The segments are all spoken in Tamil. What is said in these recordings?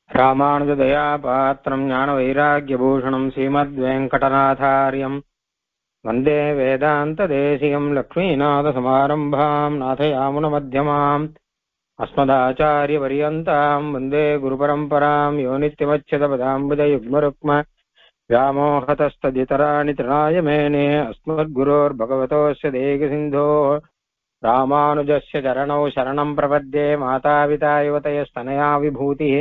ராமானுஜதயாபாத்திரம் ஞானவைராக்கியபூஷணம் ஸ்ரீமத்வேங்கடநாதார்யம் வந்தே வேதாந்ததேசிகம் லக்ஷ்மீநாதசமாரம்பாம் நாதயாமுனமத்தியமாம் அஸ்மதாச்சாரியபரியந்தாம் வந்தே குருபரம்பராம் யோ நித்யமच्युतपदाम्बुजयुग्मरुक्म व्यामोहतस्तदितराणि तृणाय मेने अस्मद्गुरोर्भगवतोऽस्य देहिसिन्धोः रामानुजस्य चरणौ शरणं प्रपद्ये मातापिता युवतयस्तनया विभूतिः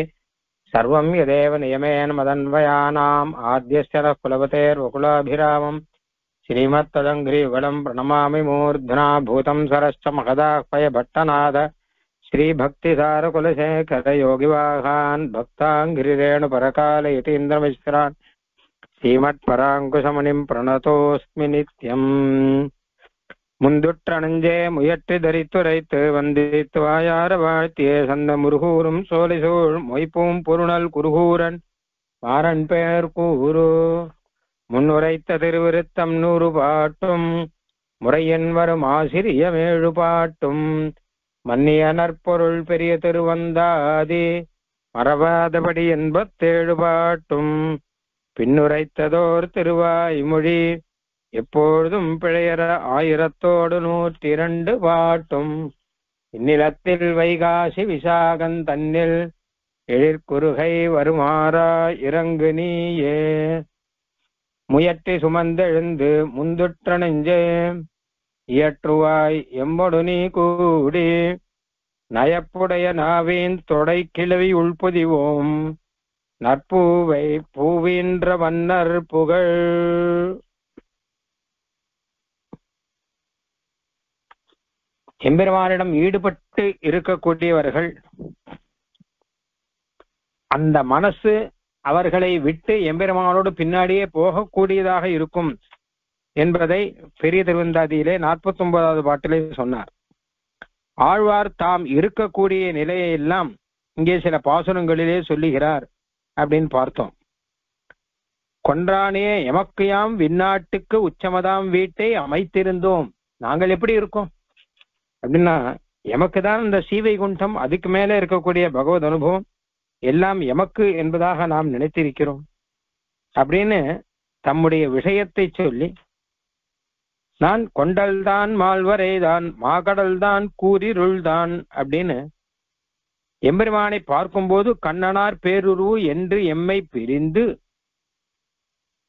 सर्वं यदेव नियमेन मदन्वयानाम् आद्यस्य नः कुलपतेर्वकुलाभिरामम् श्रीमत्तदङ्घ्रियुगलं प्रणमामि मूर्ध्ना भूतं सरश्च महदाह्वय भट्टनाद श्रीभक्तिसारकुलशेखर योगिवाहान् भक्ताङ्घ्रिरेणुपरकालयतीन्द्रमिश्रान् श्रीमत्पराङ्कुशमुनिं प्रणतोऽस्मि नित्यम् முந்துற்றணஞ்சே முயற்றி தரித்துரைத்து வந்தித்துவாயார வாழ்த்தியே சந்த முருகூரும் சோழிசூழ் மொய்ப்பூம் பொருணல் குருகூரன் மாறன் பேர் கூறு முன்னுரைத்த திருவிருத்தம் 100 பாட்டும் முறையன் வரும் ஆசிரியம் 7 பாட்டும் மன்னிய நற்பொருள் பெரிய திருவந்தாதி மறவாதபடி 87 பாட்டும் பின்னுரைத்ததோர் திருவாய்மொழி எப்பொழுதும் பிழையற 1102 பாட்டும் இந்நிலத்தில் வைகாசி விசாகன் தன்னில் எழிற்குறுகை வருமாறா இறங்கு நீயே முயற்றி சுமந்தெழுந்து முந்துற்ற நெஞ்சே இயற்றுவாய் எம்பொடு நீ கூடி நயப்புடைய நாவின் தொடை கிளவி உள்பொதிவோம் நற்பூவை பூவின்ற வண்ணர் புகழ். எம்பெருமானிடம் ஈடுபட்டு இருக்கக்கூடியவர்கள் அந்த மனசு அவர்களை விட்டு எம்பெருமானோடு பின்னாடியே போகக்கூடியதாக இருக்கும் என்பதை பெரிய திருவந்தாதியிலே 49வது பாட்டிலே சொன்னார். ஆழ்வார் தாம் இருக்கக்கூடிய நிலையை எல்லாம் இங்கே சில பாசுரங்களிலே சொல்லுகிறார் அப்படின்னு பார்த்தோம். கொன்றானே எமக்கு யாம் விண்ணாட்டுக்கு உச்சமதாம் வீட்டை அமைத்திருந்தோம். நாங்கள் எப்படி இருக்கோம் அப்படின்னா, எமக்கு தான் இந்த சீவைகுண்டம், அதுக்கு மேல இருக்கக்கூடிய பகவத் அனுபவம் எல்லாம் எமக்கு என்பதாக நாம் நினைத்திருக்கிறோம் அப்படின்னு தம்முடைய விஷயத்தை சொல்லி, நான் கொண்டல்தான் மால்வரைதான் மாகடல்தான் கூரிருள்தான் அப்படின்னு எம்பெருமானை பார்க்கும்போது கண்ணனார் பேருரு என்று எம்மை பிரிந்து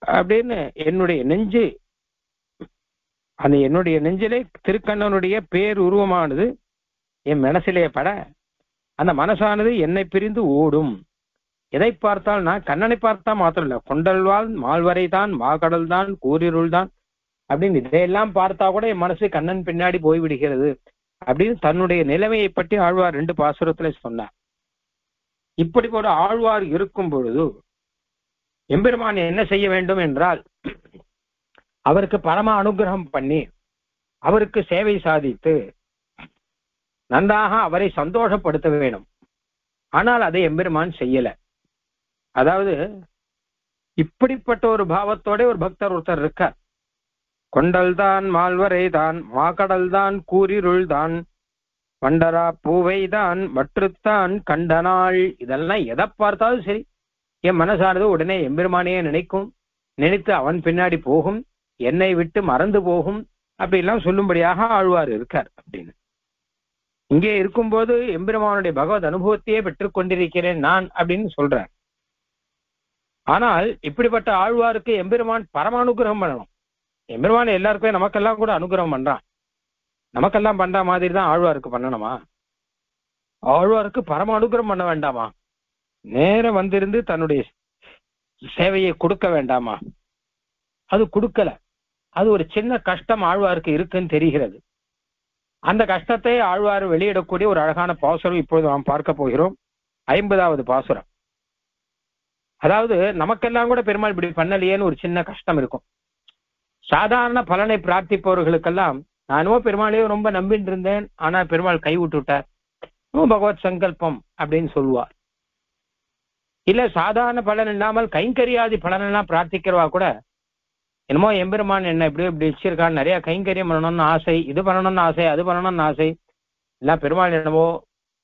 அப்படின்னு என்னுடைய நெஞ்சு, அந்த என்னுடைய நெஞ்சிலே திருக்கண்ணனுடைய பேருருவமானது என் மனசிலே பட அந்த மனசானது என்னை பிரிந்து ஓடும். எதை பார்த்தால் நான் கண்ணனை பார்த்தா மாத்திரம் இல்ல, கொண்டல்வாள் மால்வரை தான் மாகடல் தான் கூரிருள் தான் அப்படின்னு இதையெல்லாம் பார்த்தா கூட என் மனசு கண்ணன் பின்னாடி போய்விடுகிறது அப்படின்னு தன்னுடைய நிலைமையை பற்றி ஆழ்வார் 2 பாசுரத்துல சொன்னார். இப்படி கூட ஆழ்வார் இருக்கும் பொழுது எம்பெருமான் என்ன செய்ய வேண்டும் என்றால், அவருக்கு பரம அனுகிரகம் பண்ணி அவருக்கு சேவை சாதித்து நன்றாக அவரை சந்தோஷப்படுத்த வேண்டும். ஆனால் அதை எம்பெருமான் செய்யல. அதாவது இப்படிப்பட்ட ஒரு பாவத்தோட ஒரு பக்தர் ஒருத்தர் இருக்கார். கொண்டல் தான் மால்வரை தான் மாகடல் தான் கூரிருள் தான் வண்டரா பூவை தான் மற்றுத்தான் கண்டனாள். இதெல்லாம் எதை பார்த்தாலும் சரி என் மனசானது உடனே எம்பெருமானையே நினைக்கும், நினைத்து அவன் பின்னாடி போகும், என்னை விட்டு மறந்து போகும் அப்படிலாம் சொல்லும்படியாக ஆழ்வார் இருக்கார். அப்படின்னு இங்கே இருக்கும்போது எம்பெருமானுடைய பகவத் அனுபவத்தையே பெற்றுக் கொண்டிருக்கிறேன் நான் அப்படின்னு சொல்றார். ஆனால் இப்படிப்பட்ட ஆழ்வாருக்கு எம்பெருமான் பரம அனுகிரகம் பண்ணணும். எம்பெருமான் எல்லாருக்குமே நமக்கெல்லாம் கூட அனுகிரகம் பண்றான். நமக்கெல்லாம் பண்ற மாதிரி தான் ஆழ்வாருக்கு பண்ணணுமா? ஆழ்வாருக்கு பரம அனுகிரகம் பண்ண வேண்டாமா? நேரம் வந்திருந்து தன்னுடைய சேவையை கொடுக்க வேண்டாமா? அது கொடுக்கல. அது ஒரு சின்ன கஷ்டம் ஆழ்வாருக்கு இருக்குன்னு தெரிகிறது. அந்த கஷ்டத்தை ஆழ்வார் வெளியிடக்கூடிய ஒரு அழகான பாசுரம் இப்பொழுது நாம் பார்க்க போகிறோம். 50வது பாசுரம். அதாவது நமக்கெல்லாம் கூட பெருமாள் இப்படி பண்ணலையேன்னு ஒரு சின்ன கஷ்டம் இருக்கும். சாதாரண பலனை பிரார்த்திப்பவர்களுக்கெல்லாம், நானும் பெருமாளையே ரொம்ப நம்பிட்டு இருந்தேன், ஆனா பெருமாள் கை விட்டு விட்டார், பகவத் சங்கல்பம் அப்படின்னு சொல்லுவார். இல்ல சாதாரண பலன் இல்லாமல் கைங்கரியாதி பலன் எல்லாம் பிரார்த்திக்கிறவா கூட, என்னமோ எம்பெருமான் என்ன இப்படி இப்படி வச்சிருக்கான், நிறைய கைங்கரியம் பண்ணணும்னு ஆசை, இது பண்ணணும்னு ஆசை, அது பண்ணணும்னு ஆசை, எல்லாம் பெருமாள் என்னமோ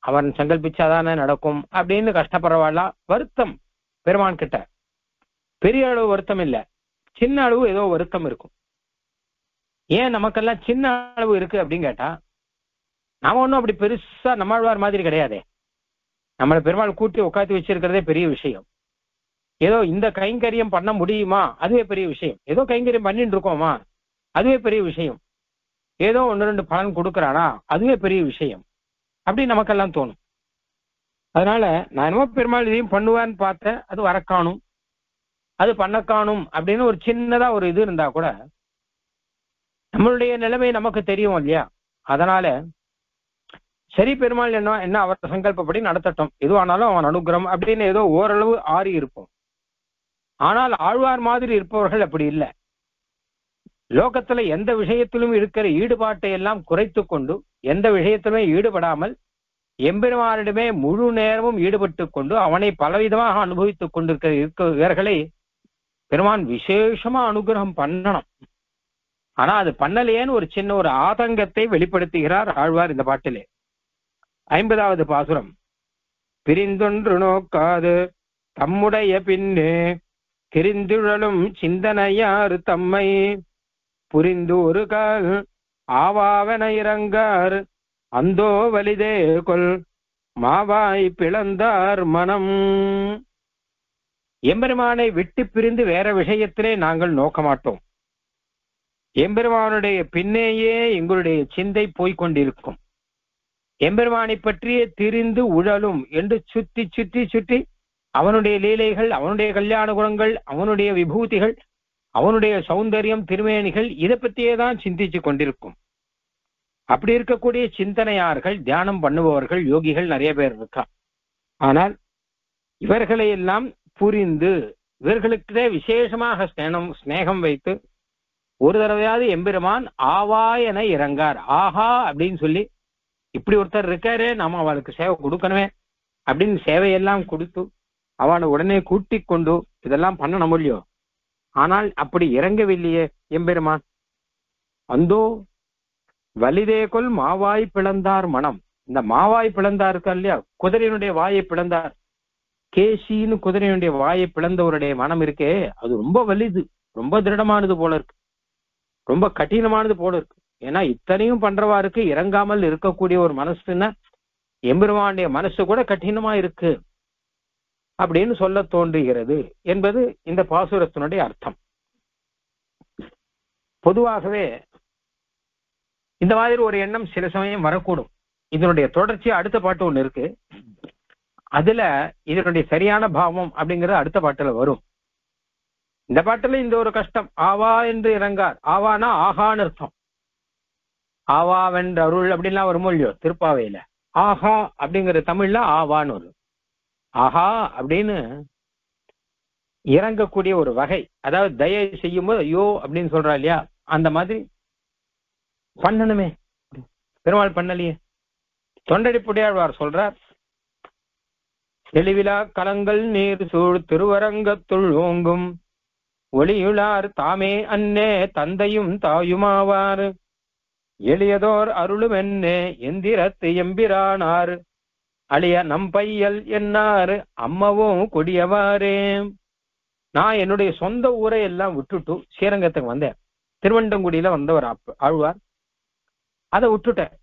அவன் சங்கல்பிச்சாதானே நடக்கும் அப்படின்னு கஷ்டப்படுறவாளா வருத்தம் பெருமான் கிட்ட. பெரிய அளவு வருத்தம் இல்ல, சின்ன அளவு ஏதோ வருத்தம் இருக்கும். ஏன் நமக்கெல்லாம் சின்ன அளவு இருக்கு அப்படின்னு கேட்டா, நாம ஒன்றும் அப்படி பெருசா நம்மாழ்வார் மாதிரி கிடையாதே. நம்மளை பெருமாள் கூட்டி உட்காந்து வச்சிருக்கிறதே பெரிய விஷயம். ஏதோ இந்த கைங்கரியம் பண்ண முடியுமா, அதுவே பெரிய விஷயம். ஏதோ கைங்கரியம் பண்ணிட்டு இருக்கோமா, அதுவே பெரிய விஷயம். ஏதோ ஒன்று ரெண்டு பலன் கொடுக்குறானா, அதுவே பெரிய விஷயம். அப்படி நமக்கெல்லாம் தோணும். அதனால நான் என்னமோ பெருமாள் இதையும் பண்ணுவான்னு பார்த்தேன், அது வரக்காணும், அது பண்ண காணும் அப்படின்னு ஒரு சின்னதா ஒரு இது இருந்தா கூட நம்மளுடைய நிலைமை நமக்கு தெரியும் இல்லையா. அதனால சரி பெருமாள் என்ன அவர் சங்கல்பப்படி நடத்தட்டும், எதுவானாலும் அவன் அனுகிரகம் அப்படின்னு ஏதோ ஓரளவு ஆறி இருப்போம். ஆனால் ஆழ்வார் மாதிரி இருப்பவர்கள் அப்படி இல்லை. லோகத்துல எந்த விஷயத்திலும் இருக்கிற ஈடுபாட்டை எல்லாம் குறைத்து கொண்டு, எந்த விஷயத்திலுமே ஈடுபடாமல் எம்பெருமானிடமே முழு நேரமும் ஈடுபட்டு கொண்டு அவனை பலவிதமாக அனுபவித்துக் கொண்டிருக்கிறவர்களை பெருமான் விசேஷமா அனுகிரகம் பண்ணணும். ஆனா அது பண்ணலையேன்னு ஒரு சின்ன ஒரு ஆதங்கத்தை வெளிப்படுத்துகிறார் ஆழ்வார் இந்த பாட்டிலே. 50வது பாசுரம். பிரிந்தொன்று நோக்காது தம்முடைய பின்னே திரிந்துழலும் சிந்தனையாறு தம்மை புரிந்து ஒரு கால் ஆவாவன இறங்கார் அந்தோ வலிதே கொல் மாவாய் பிளந்தார் மனம். எம்பெருமானை விட்டு பிரிந்து வேற விஷயத்திலே நாங்கள் நோக்க மாட்டோம். எம்பெருமானுடைய பின்னேயே எங்களுடைய சிந்தை போய்கொண்டிருக்கும். எம்பெருமானை பற்றியே திரிந்து உழலும் என்று சுற்றி சுற்றி சுற்றி அவனுடைய லீலைகள், அவனுடைய கல்யாண குணங்கள், அவனுடைய விபூதிகள், அவனுடைய சௌந்தரியம், திருமேனிகள், இதை பற்றியே தான் சிந்திச்சு கொண்டிருக்கும். அப்படி இருக்கக்கூடிய சிந்தனையார்கள், தியானம் பண்ணுபவர்கள், யோகிகள் நிறைய பேர் இருக்கா. ஆனால் இவர்களை எல்லாம் புரிந்து இவர்களுக்கே விசேஷமாக ஸ்நேகம் வைத்து ஒரு தடவையாவது எம்பெருமான் ஆவா என இறங்கார். ஆஹா அப்படின்னு சொல்லி இப்படி ஒருத்தர் இருக்காரு, நாம அவளுக்கு சேவை கொடுக்கணுமே அப்படின்னு சேவையெல்லாம் கொடுத்து அவளை உடனே கூட்டி கொண்டு இதெல்லாம் பண்ணணும் இல்லையோ. ஆனால் அப்படி இறங்கவில்லையே எம்பெருமான். அந்தோ வலிதே கொல் மாவாய் பிளந்தார் மனம். இந்த மாவாய் பிளந்தார் இருக்கா இல்லையா, குதிரையினுடைய வாயை பிளந்தார். கேசின்னு குதிரையினுடைய வாயை பிளந்தவருடைய மனம் இருக்கே, அது ரொம்ப வலிது, ரொம்ப திருடமானது போல இருக்கு, ரொம்ப கடினமானது போல இருக்கு. ஏன்னா இத்தனையும் பண்றவாருக்கு இறங்காமல் இருக்கக்கூடிய ஒரு மனசுன்னா எம்பெருமானுடைய மனசு கூட கடினமா இருக்கு அப்படின்னு சொல்ல தோன்றுகிறது என்பது இந்த பாசுரத்தினுடைய அர்த்தம். பொதுவாகவே இந்த மாதிரி ஒரு எண்ணம் சில சமயம் வரக்கூடும். இதனுடைய தொடர்ச்சி அடுத்த பாட்டு ஒண்ணு இருக்கு, அதுல இதனுடைய சரியான பாவம் அப்படிங்கிறது அடுத்த பாட்டுல வரும். இந்த பாட்டுல இந்த ஒரு கஷ்டம், ஆவா என்று இறங்கார். ஆவானா ஆகான்னு அர்த்தம். ஆவாவென்ற அருள் அப்படின்லாம் வருமோ இல்லையோ திருப்பாவையில. ஆஹா அப்படிங்கிற தமிழ்ல ஆவான்னு வரும். ஆஹா அப்படின்னு இறங்கக்கூடிய ஒரு வகை, அதாவது தயை செய்யும் போது ஐயோ அப்படின்னு சொல்றா இல்லையா, அந்த மாதிரி பண்ணணுமே, பெருமாள் பண்ணலையே. தொண்டடிப்புடையாழ்வார் சொல்றார், தெளிவிலா கலங்கள் நீர் சூழ் திருவரங்கத்துள் ஓங்கும் ஒளியுளார் தாமே அன்னே தந்தையும் தாயுமாவார் எளியதோர் அருளும் என்னே எந்திரத்து எம்பிரானார் அழிய நம்பையல் என்னாரு அம்மவும் கொடியவாரே. நான் என்னுடைய சொந்த ஊரை எல்லாம் விட்டுட்டு ஸ்ரீரங்கத்துக்கு வந்தேன். திருவண்டங்குடியில வந்தவர் ஆழ்வார். அதை விட்டுட்டேன்.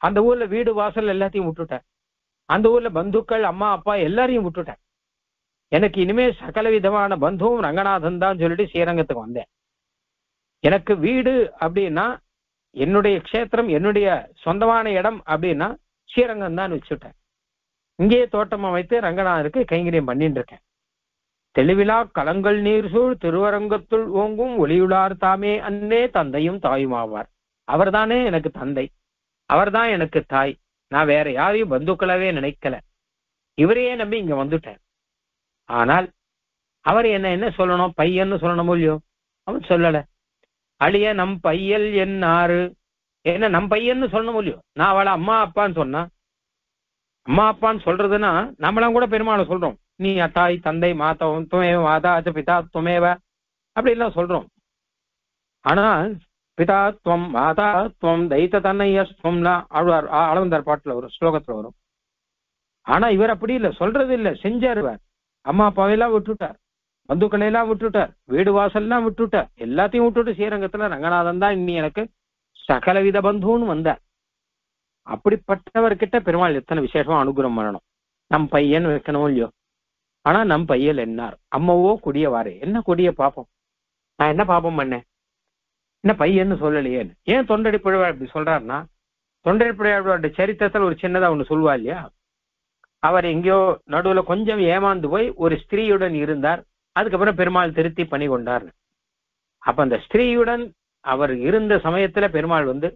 அந்த ஊர்ல வீடு வாசல் எல்லாத்தையும் விட்டுட்டேன். அந்த ஊர்ல பந்துக்கள், அம்மா அப்பா எல்லாரையும் விட்டுட்டேன். எனக்கு இனிமே சகல விதமான பந்துவும் ரங்கநாதன் தான் சொல்லிட்டு ஸ்ரீரங்கத்துக்கு வந்தேன். எனக்கு வீடு அப்படின்னா என்னுடைய க்ஷேத்திரம், என்னுடைய சொந்தமான இடம் அப்படின்னா ஸ்ரீரங்கம் தான் வச்சுட்டேன். இங்கேயே தோட்டம் அமைத்து ரங்கநாதருக்கு கைங்கரியம் பண்ணிட்டு இருக்கேன். தெளிவிலா கலங்கள் நீர் சூழ் திருவரங்கத்துள் ஓங்கும் ஒளியுளார் தாமே அன்னே தந்தையும் தாயுமாவார். அவர்தானே எனக்கு தந்தை, அவர்தான் எனக்கு தாய். நான் வேற யாரையும் பந்துக்களாவே நினைக்கல, இவரையே நம்பி இங்க வந்துட்டேன். ஆனால் அவர் என்ன சொல்லணும், பையன்னு சொல்லணும் இல்லையோ, அவன் சொல்லல. அழிய நம் பையல் என்னாரு, என்ன நம் பையன்னு சொல்லணும் இல்லையோ. நான் அவளை அம்மா அப்பான்னு சொன்னா, அம்மா அப்பான்னு சொல்றதுன்னா நம்மளாம் கூட பெருமாளை சொல்றோம், நீ தாய் தந்தை மாதவம் துமேவ மாதா அச்ச பிதா துமேவ அப்படின்லாம் சொல்றோம். ஆனால் பிதாத்வம் மாதாத்வம் தைத்த தன்னையஸ்வம்னா ஆழ்வார் அளவந்தார் பாட்டுல வரும், ஸ்லோகத்துல வரும். ஆனா இவர் அப்படி இல்லை, சொல்றது இல்லை, செஞ்சாருவார். அம்மா அப்பாவையெல்லாம் விட்டுட்டார், பந்துக்களை எல்லாம் விட்டுட்டார், வீடு வாசல்லாம் விட்டுட்டார், எல்லாத்தையும் விட்டுட்டு ஸ்ரீரங்கத்துல ரங்கநாதன் தான் இன்னி எனக்கு சகலவித பந்துன்னு வந்தார். அப்படிப்பட்டவர்கிட்ட பெருமாள் எத்தனை விசேஷமா அனுகிரகம் பண்ணணும். நம் பையன் வைக்கணும் இல்லையோ, ஆனா நம் பையல் என்னார் அம்மவோ கொடியவாரே, என்ன கொடிய பாப்போம், நான் என்ன பாப்பம் பண்ணேன், என்ன பையன்னு சொல்லலையேன்னு. ஏன் தொண்டடிப்புழவார் இப்படி சொல்றாருன்னா, தொண்டடிப்புழவாரோட சரித்திரத்துல ஒரு சின்னதா ஒண்ணு சொல்லுவா இல்லையா, அவர் எங்கேயோ நடுவுல கொஞ்சம் ஏமாந்து போய் ஒரு ஸ்திரீயுடன் இருந்தார், அதுக்கப்புறம் பெருமாள் திருத்தி பண்ணி கொண்டார். அப்ப அந்த ஸ்திரீயுடன் அவர் இருந்த சமயத்துல பெருமாள் வந்து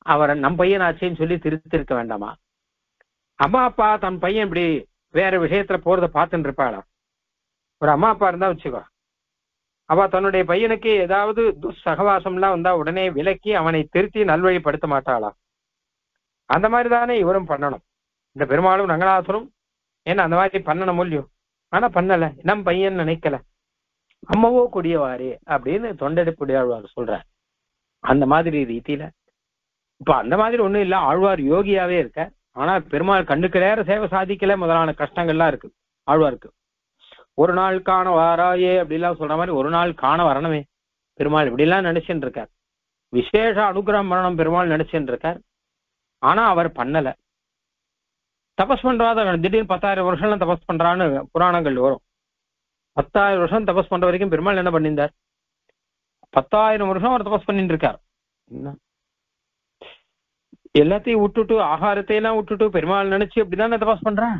அவரை நம் பையன் ஆச்சேன்னு சொல்லி திருத்திருக்க வேண்டாமா? அம்மா அப்பா தன் பையன் இப்படி வேற விஷயத்துல போறத பார்த்துட்டு இருப்பாளா? ஒரு அம்மா அப்பா இருந்தா வச்சுக்கோ, அவ தன்னுடைய பையனுக்கு ஏதாவது துசகவாசம்லாம் வந்தா உடனே விலக்கி அவனை திருத்தி நல்வழிப்படுத்த மாட்டாளா? அந்த மாதிரி தானே இவரும் பண்ணணும், இந்த பெருமாளும் ரங்கநாதரும். ஏன்னா அந்த மாதிரி பண்ணணும் இல்லையோ, ஆனா பண்ணல, நம் பையன் நினைக்கல, அம்மவோ கொடியவாரே அப்படின்னு தொண்டடிப்புடி ஆழ்வார் சொல்றார். அந்த மாதிரி ரீதியில இப்ப அந்த மாதிரி ஒண்ணும் இல்ல, ஆழ்வார் யோகியாவே இருக்க, ஆனா பெருமாள் கண்ணுக்கு நேர சேவை சாதிக்கல முதலான கஷ்டங்கள்லாம் இருக்கு ஆழ்வாருக்கு. ஒரு நாள் காண வாராயே அப்படிலாம் சொல்ற மாதிரி ஒரு நாள் காண வரணுமே பெருமாள், இப்படி எல்லாம் நினைச்சுட்டு இருக்கார். விசேஷ அனுகிரகம் பண்ணணும் பெருமாள் நினைச்சுட்டு இருக்கார், ஆனா அவர் பண்ணல. தபஸ் பண்றாத திடீர்னு 10,000 வருஷம் தபஸ் பண்றான்னு புராணங்கள் வரும். 10,000 வருஷம் தபஸ் பண்ற வரைக்கும் பெருமாள் என்ன பண்ணியிருந்தார்? 10,000 வருஷம் அவர் தபஸ் பண்ணிட்டு இருக்கார். எல்லாத்தையும் விட்டுட்டு ஆகாரத்தை எல்லாம் விட்டுட்டு பெருமாள் நினைச்சு அப்படிதானே தபஸ் பண்றான்.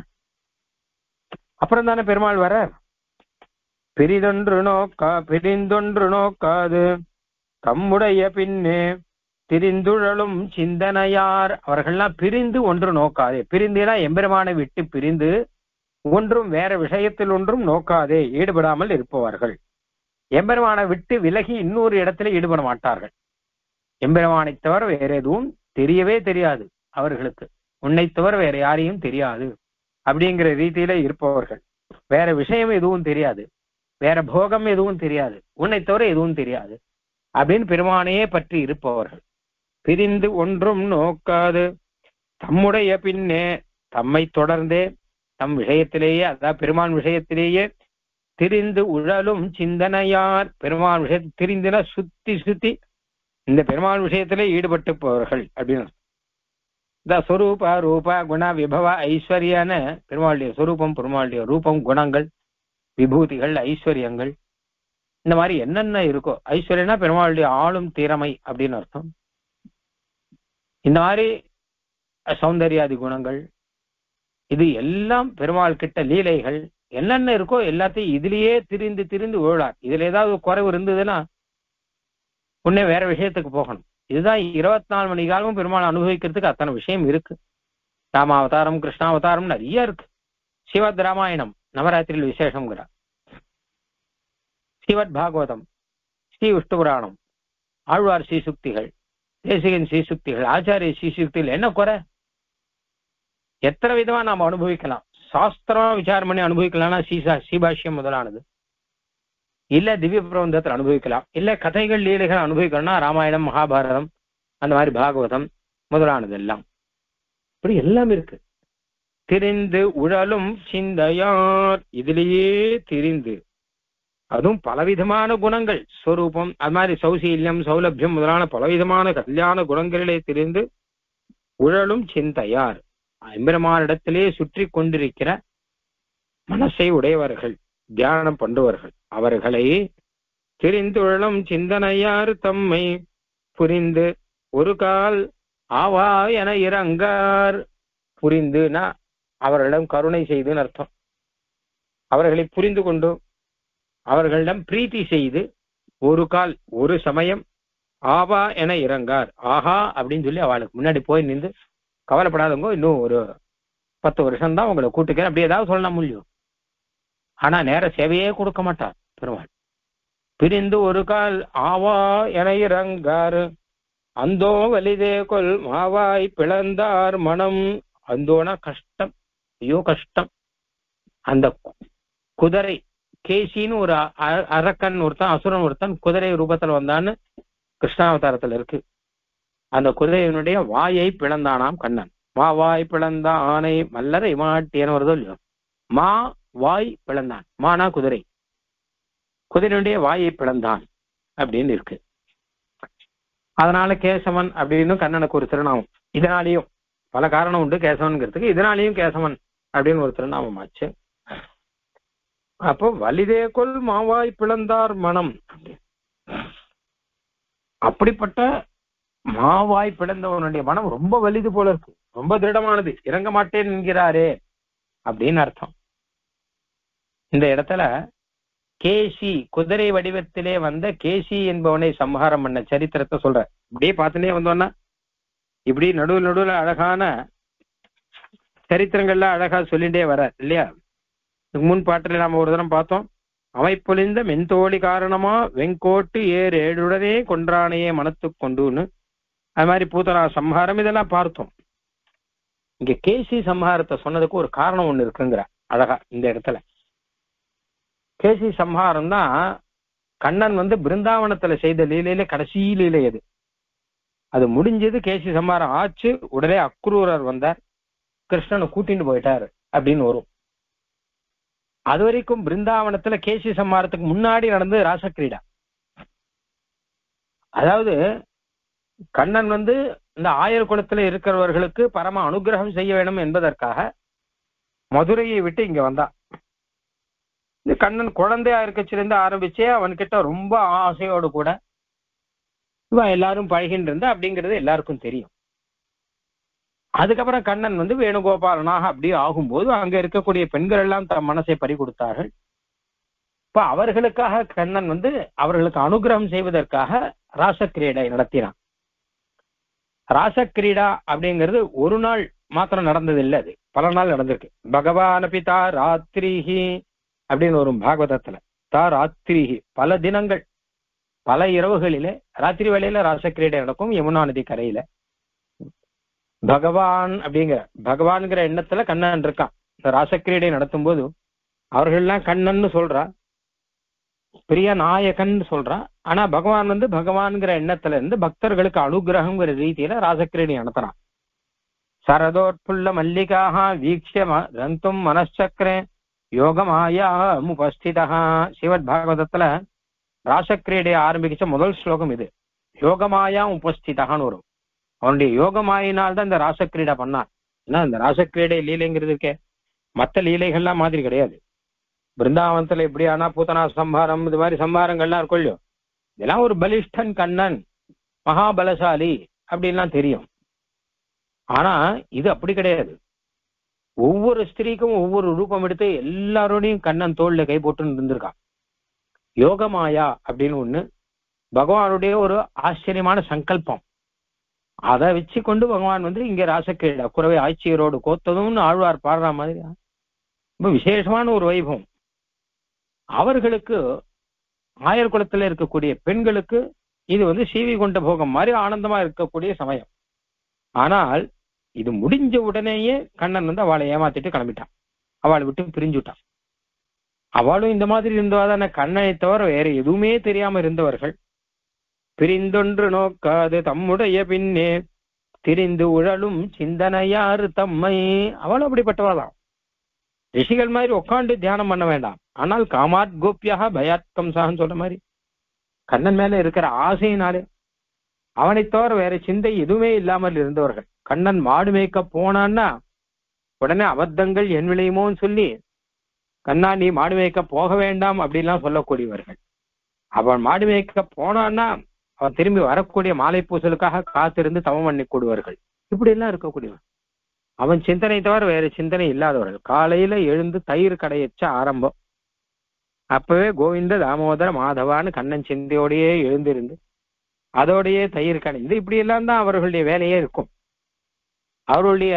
அப்புறம் தானே பெருமாள் வர. பிரிந்தொன்று நோக்காது தம்முடைய பின்னே திரிந்துழலும் சிந்தனையார். அவர்கள்லாம் பிரிந்து ஒன்று நோக்காதே, பிரிந்துனா எம்பெருமானை விட்டு பிரிந்து ஒன்றும் வேற விஷயத்தில் ஒன்றும் நோக்காதே ஈடுபடாமல் இருப்பவர்கள். எம்பெருமானை விட்டு விலகி இன்னொரு இடத்துல ஈடுபட மாட்டார்கள். எம்பெருமானை தவிர வேற எதுவும் தெரியவே தெரியாது அவர்களுக்கு, உன்னை தவிர வேற யாரையும் தெரியாது அப்படிங்கிற ரீதியில இருப்பவர்கள். வேற விஷயம் எதுவும் தெரியாது, வேற போகம் எதுவும் தெரியாது, உன்னை தவிர எதுவும் தெரியாது அப்படின்னு பெருமானையே பற்றி இருப்பவர்கள். பிரிந்து ஒன்றும் நோக்காது தம்முடைய பின்னே, தம்மை தொடர்ந்தே தம் விஷயத்திலேயே, அதாவது பெருமான் விஷயத்திலேயே திரிந்து உழலும் சிந்தனையார். பெருமான் விஷயத்தை திரிந்துனா சுத்தி சுத்தி இந்த பெருமாள் விஷயத்திலே ஈடுபட்டு போவர்கள் அப்படின்னு. இந்த சொரூப ரூப குண விபவ ஐஸ்வர்யான பெருமாளுடைய சொரூபம், பெருமாளுடைய ரூபம், குணங்கள், விபூதிகள், ஐஸ்வர்யங்கள், இந்த மாதிரி என்னென்ன இருக்கோ. ஐஸ்வர்யம்னா பெருமாளுடைய ஆளும் திறமை அப்படின்னு அர்த்தம். இந்த மாதிரி சௌந்தர்யாதி குணங்கள், இது எல்லாம் பெருமாள் கிட்ட லீலைகள் என்னென்ன இருக்கோ எல்லாத்தையும் இதுலயே திரிந்து திரிந்து உழலார். இதுல ஏதாவது குறைவு இருந்ததுன்னா உடனே வேற விஷயத்துக்கு போகணும். இதுதான் 24 மணி காலமும் பெருமாள் அனுபவிக்கிறதுக்கு அத்தனை விஷயம் இருக்கு. ராமாவதாரம், கிருஷ்ணாவதாரம் நிறைய இருக்கு. சிவத் ராமாயணம் நவராத்திரியில் விசேஷம்ங்கிறார், சிவத் பாகவதம், ஸ்ரீ விஷ்ணு புராணம், ஆழ்வார் ஸ்ரீசுக்திகள், தேசிகன் ஸ்ரீசுக்திகள், ஆச்சாரிய ஸ்ரீசுக்திகள், என்ன குறை? எத்தனை விதமா நாம் அனுபவிக்கலாம். சாஸ்திரம் விசாரம் பண்ணி அனுபவிக்கலாம்னா ஸ்ரீபாஷ்யம் முதலானது, இல்ல திவ்ய பிரபந்தத்தில் அனுபவிக்கலாம், இல்ல கதைகள் லீலைகள் அனுபவிக்கணும்னா ராமாயணம், மகாபாரதம், அந்த மாதிரி பாகவதம் முதலானது எல்லாம். இப்படி எல்லாம் இருக்கு. திரிந்து உழலும் சிந்தையார், இதுலேயே திரிந்து, அதுவும் பலவிதமான குணங்கள், ஸ்வரூபம், அது மாதிரி சௌசீல்யம், சௌலபியம் முதலான பலவிதமான கல்யாண குணங்களிலே திரிந்து உழலும் சிந்தையார், எம்பெருமானிடத்திலே சுற்றி கொண்டிருக்கிற மனசை உடையவர்கள், தியானம் பண்ணுவர்கள், அவர்களை திரிந்துழலும் சிந்தனையார் தம்மை புரிந்து ஒரு கால் ஆவா என இறங்கார். புரிந்துனா அவர்களிடம் கருணை செய்துன்னு அர்த்தம். அவர்களை புரிந்து கொண்டு அவர்களிடம் பிரீத்தி செய்து ஒரு கால் ஒரு சமயம் ஆவா என இறங்கார். ஆஹா அப்படின்னு சொல்லி அவளுக்கு முன்னாடி போய் நின்று கவலைப்படாதவங்க, இன்னும் ஒரு 10 வருஷம் தான் உங்களை கூட்டுக்கிறேன் அப்படி ஏதாவது சொல்லலாம் முடியும். ஆனா நேர சேவையே கொடுக்க மாட்டார் பெருமாள். பிரிந்து ஒரு கால் ஆவா என இறங்கார், அந்தோ வலிதே கொல் மாவாய் பிளந்தார் மனம். அந்தோனா கஷ்டம், ஐயோ கஷ்டம். அந்த குதிரை கேசின்னு ஒரு அரக்கன் ஒருத்தன், அசுரன் ஒருத்தன் குதிரை ரூபத்தில் வந்தான்னு கிருஷ்ணாவதாரத்துல இருக்கு. அந்த குதிரையினுடைய வாயை பிளந்தானாம் கண்ணன். மாவாய் பிளந்த ஆனை மல்லரை மாட்டியன்னு வருதோ இல்லையோ, மா வாய் பிளந்தான், மானா குதிரை, குதிரையுடைய வாயை பிளந்தான் அப்படின்னு இருக்கு. அதனால கேசவன் அப்படின்னு கண்ணனுக்கு ஒரு திருநாமம். இதனாலேயும் பல காரணம் உண்டு கேசவன்கிறதுக்கு, இதனாலேயும் கேசவன் அப்படின்னு ஒரு திருநாமம் ஆச்சு. அப்போ வலிதே கொல் மாவாய் பிளந்தார் மனம், அப்படிப்பட்ட மாவாய் பிளந்தவனுடைய மனம் ரொம்ப வலிது போல இருக்கு, ரொம்ப திருடமானது, இறங்க மாட்டேன் என்கிறாரே அப்படின்னு அர்த்தம். இந்த இடத்துல கேசி குதிரை வடிவத்திலே வந்த கேசி என்பவனை சம்ஹாரம் பண்ண சரித்திரத்தை சொல்ற. இப்படியே பார்த்துட்டே வந்தோம்னா இப்படி நடுவில் அழகான சரித்திரங்கள்ல அழகா சொல்லிட்டே வர இல்லையா. முன் பாட்டில் நாம ஒரு தரம் பார்த்தோம், அமைப்பொழிந்த மென்தோழி காரணமா வெங்கோட்டு ஏர் ஏழுடனே கொன்றானையே மனத்து கொண்டுன்னு. அது மாதிரி பூதனா சம்ஹாரம் இதெல்லாம் பார்த்தோம். இங்க கேசி சம்ஹாரத்தை சொன்னதுக்கு ஒரு காரணம் ஒண்ணு இருக்குங்கிற அழகா இந்த இடத்துல. கேசி சம்ஹாரம் தான் கண்ணன் பிருந்தாவனத்துல செய்த லீலையில கடைசி லீலை அது. அது முடிஞ்சது, கேசி சம்ஹாரம் ஆச்சு, உடனே அக்ரூரர் வந்தார், கிருஷ்ணனை கூட்டிட்டு போயிட்டாரு அப்படின்னு வரும். அது வரைக்கும் பிருந்தாவனத்துல கேசி சம்ஹாரத்துக்கு முன்னாடி நடந்து ராசக்கிரீடா. அதாவது கண்ணன் இந்த ஆயர் குலத்துல இருக்கிறவர்களுக்கு பரம அனுகிரகம் செய்ய வேணும் என்பதற்காக மதுரையை விட்டு இங்க வந்தான். இந்த கண்ணன் குழந்தையா இருக்கச்சிலிருந்து ஆரம்பிச்சே அவன்கிட்ட ரொம்ப ஆசையோடு கூட இவன் எல்லாரும் பழகின்னு இருந்தா அப்படிங்கிறது எல்லாருக்கும் தெரியும். அதுக்கப்புறம் கண்ணன் வேணுகோபாலனாக அப்படியே ஆகும்போது அங்க இருக்கக்கூடிய பெண்கள் எல்லாம் தம் மனசை பறி கொடுத்தார்கள். இப்ப அவர்களுக்காக கண்ணன் அவர்களுக்கு அனுகிரகம் செய்வதற்காக ராசக்கிரீடை நடத்தினான். ராசக்கிரீடா அப்படிங்கிறது ஒரு நாள் மாத்திரம் நடந்தது இல்லை, அது பல நாள் நடந்திருக்கு. பகவான் பிதா ராத்திரிஹி அப்படின்னு ஒரு பாகவதத்துல, தா ராத்திரிஹி பல தினங்கள் பல இரவுகளிலே ராத்திரி வேளையில ராசக்கிரீடை நடக்கும் யமுனா நதி கரையில. பகவான் பகவான்கிற எண்ணத்துல கண்ணன் இருக்கான். இந்த ராசக்கிரீடை நடத்தும் போது அவர்கள்லாம் கண்ணன்னு சொல்றா, பிரிய நாயகன் சொல்றா. ஆனா பகவான் பகவான்கிற எண்ணத்துல இருந்து பக்தர்களுக்கு அனுகிரகங்கிற ரீதியில ராசக்கிரீடை நடத்துறான். சரதோற்புள்ள மல்லிகாக வீக்ஷ ரந்தும் மனச்சக்கரே யோகமாயா உபஸ்திதா. சிவத் பாகவதத்துல ராசக்கிரீடையை ஆரம்பிச்ச முதல் ஸ்லோகம் இது. யோகமாயா உபஸ்திதான்னு வரும். அவனுடைய யோகமாயினால்தான் இந்த ராசக்கிரீடை பண்ணான். ஏன்னா இந்த ராசக்கிரீடை லீலைங்கிறது இருக்கே மற்ற லீலைகள்லாம் மாதிரி கிடையாது. பிருந்தாவனத்துல எப்படி ஆனா பூத்தனா சம்ஹாரம் இது மாதிரி சம்ஹாரங்கள்லாம் இருக்கும் இல்லையோ, இதெல்லாம் ஒரு பலிஷ்டன் கண்ணன் மகாபலசாலி அப்படின்லாம் தெரியும். ஆனா இது அப்படி கிடையாது. ஒவ்வொரு ஸ்திரீக்கும் ஒவ்வொரு ரூபம் எடுத்து எல்லாரோடையும் கண்ணன் தோல்ல கை போட்டுன்னு இருந்திருக்கான். யோகமாயா அப்படின்னு ஒண்ணு பகவானுடைய ஒரு ஆச்சரியமான சங்கல்பம். அதை வச்சு கொண்டு பகவான் இங்க ராசக்கிரீடா குறவை ஆட்சியரோடு கோத்ததும்னு ஆழ்வார் பாடுற மாதிரி ரொம்ப விசேஷமான ஒரு வைபவம். அவர்களுக்கு ஆயர் குலத்துல இருக்கக்கூடிய பெண்களுக்கு இது சீவி கொண்ட போகம் மாதிரி ஆனந்தமா இருக்கக்கூடிய சமயம். ஆனால் இது முடிஞ்ச உடனேயே கண்ணன் அவளை ஏமாத்திட்டு கிளம்பிட்டான், அவளை விட்டு பிரிஞ்சுட்டான். அவளும் இந்த மாதிரி இருந்தவாதான கண்ணனை தவிர வேற எதுவுமே தெரியாம இருந்தவர்கள். பிரிந்தொன்று நோக்காது தம்முடைய பின்னே திரிந்து உழலும் சிந்தனையாறு தம்மை. அவளும் அப்படிப்பட்டவாதான். ரிஷிகள் மாதிரி உட்காந்து தியானம் பண்ண வேண்டாம், ஆனால் காமாத் கோப்பியாக பயாத் கம்சான்னு சொல்ற மாதிரி கண்ணன் மேல இருக்கிற ஆசையினாலே அவனை தவிர வேற சிந்தை எதுவுமே இல்லாமல் இருந்தவர்கள். கண்ணன் மாடு மேய்க்க போனான்னா உடனே அபத்தங்கள் என் விளையுமோன்னு சொல்லி கண்ணா நீ மாடு மேய்க்க போக வேண்டாம் அப்படின்லாம் சொல்லக்கூடியவர்கள். அவன் மாடு மேய்க்க போனான்னா அவன் திரும்பி வரக்கூடிய மாலை பூசலுக்காக காத்திருந்து தவம் பண்ணி கூடுவார்கள். இப்படி எல்லாம் இருக்கக்கூடியவன். அவன் சிந்தனை தவிர வேற சிந்தனை இல்லாதவர்கள். காலையில எழுந்து தயிர் கடையச்ச ஆரம்பம். அப்பவே கோவிந்த தாமோதர மாதவான்னு கண்ணன் சிந்தையோடையே எழுந்திருந்து அதோடையே தயிர் கடைந்து இப்படி எல்லாம் தான் அவர்களுடைய வேலையே இருக்கும். அவர்களுடைய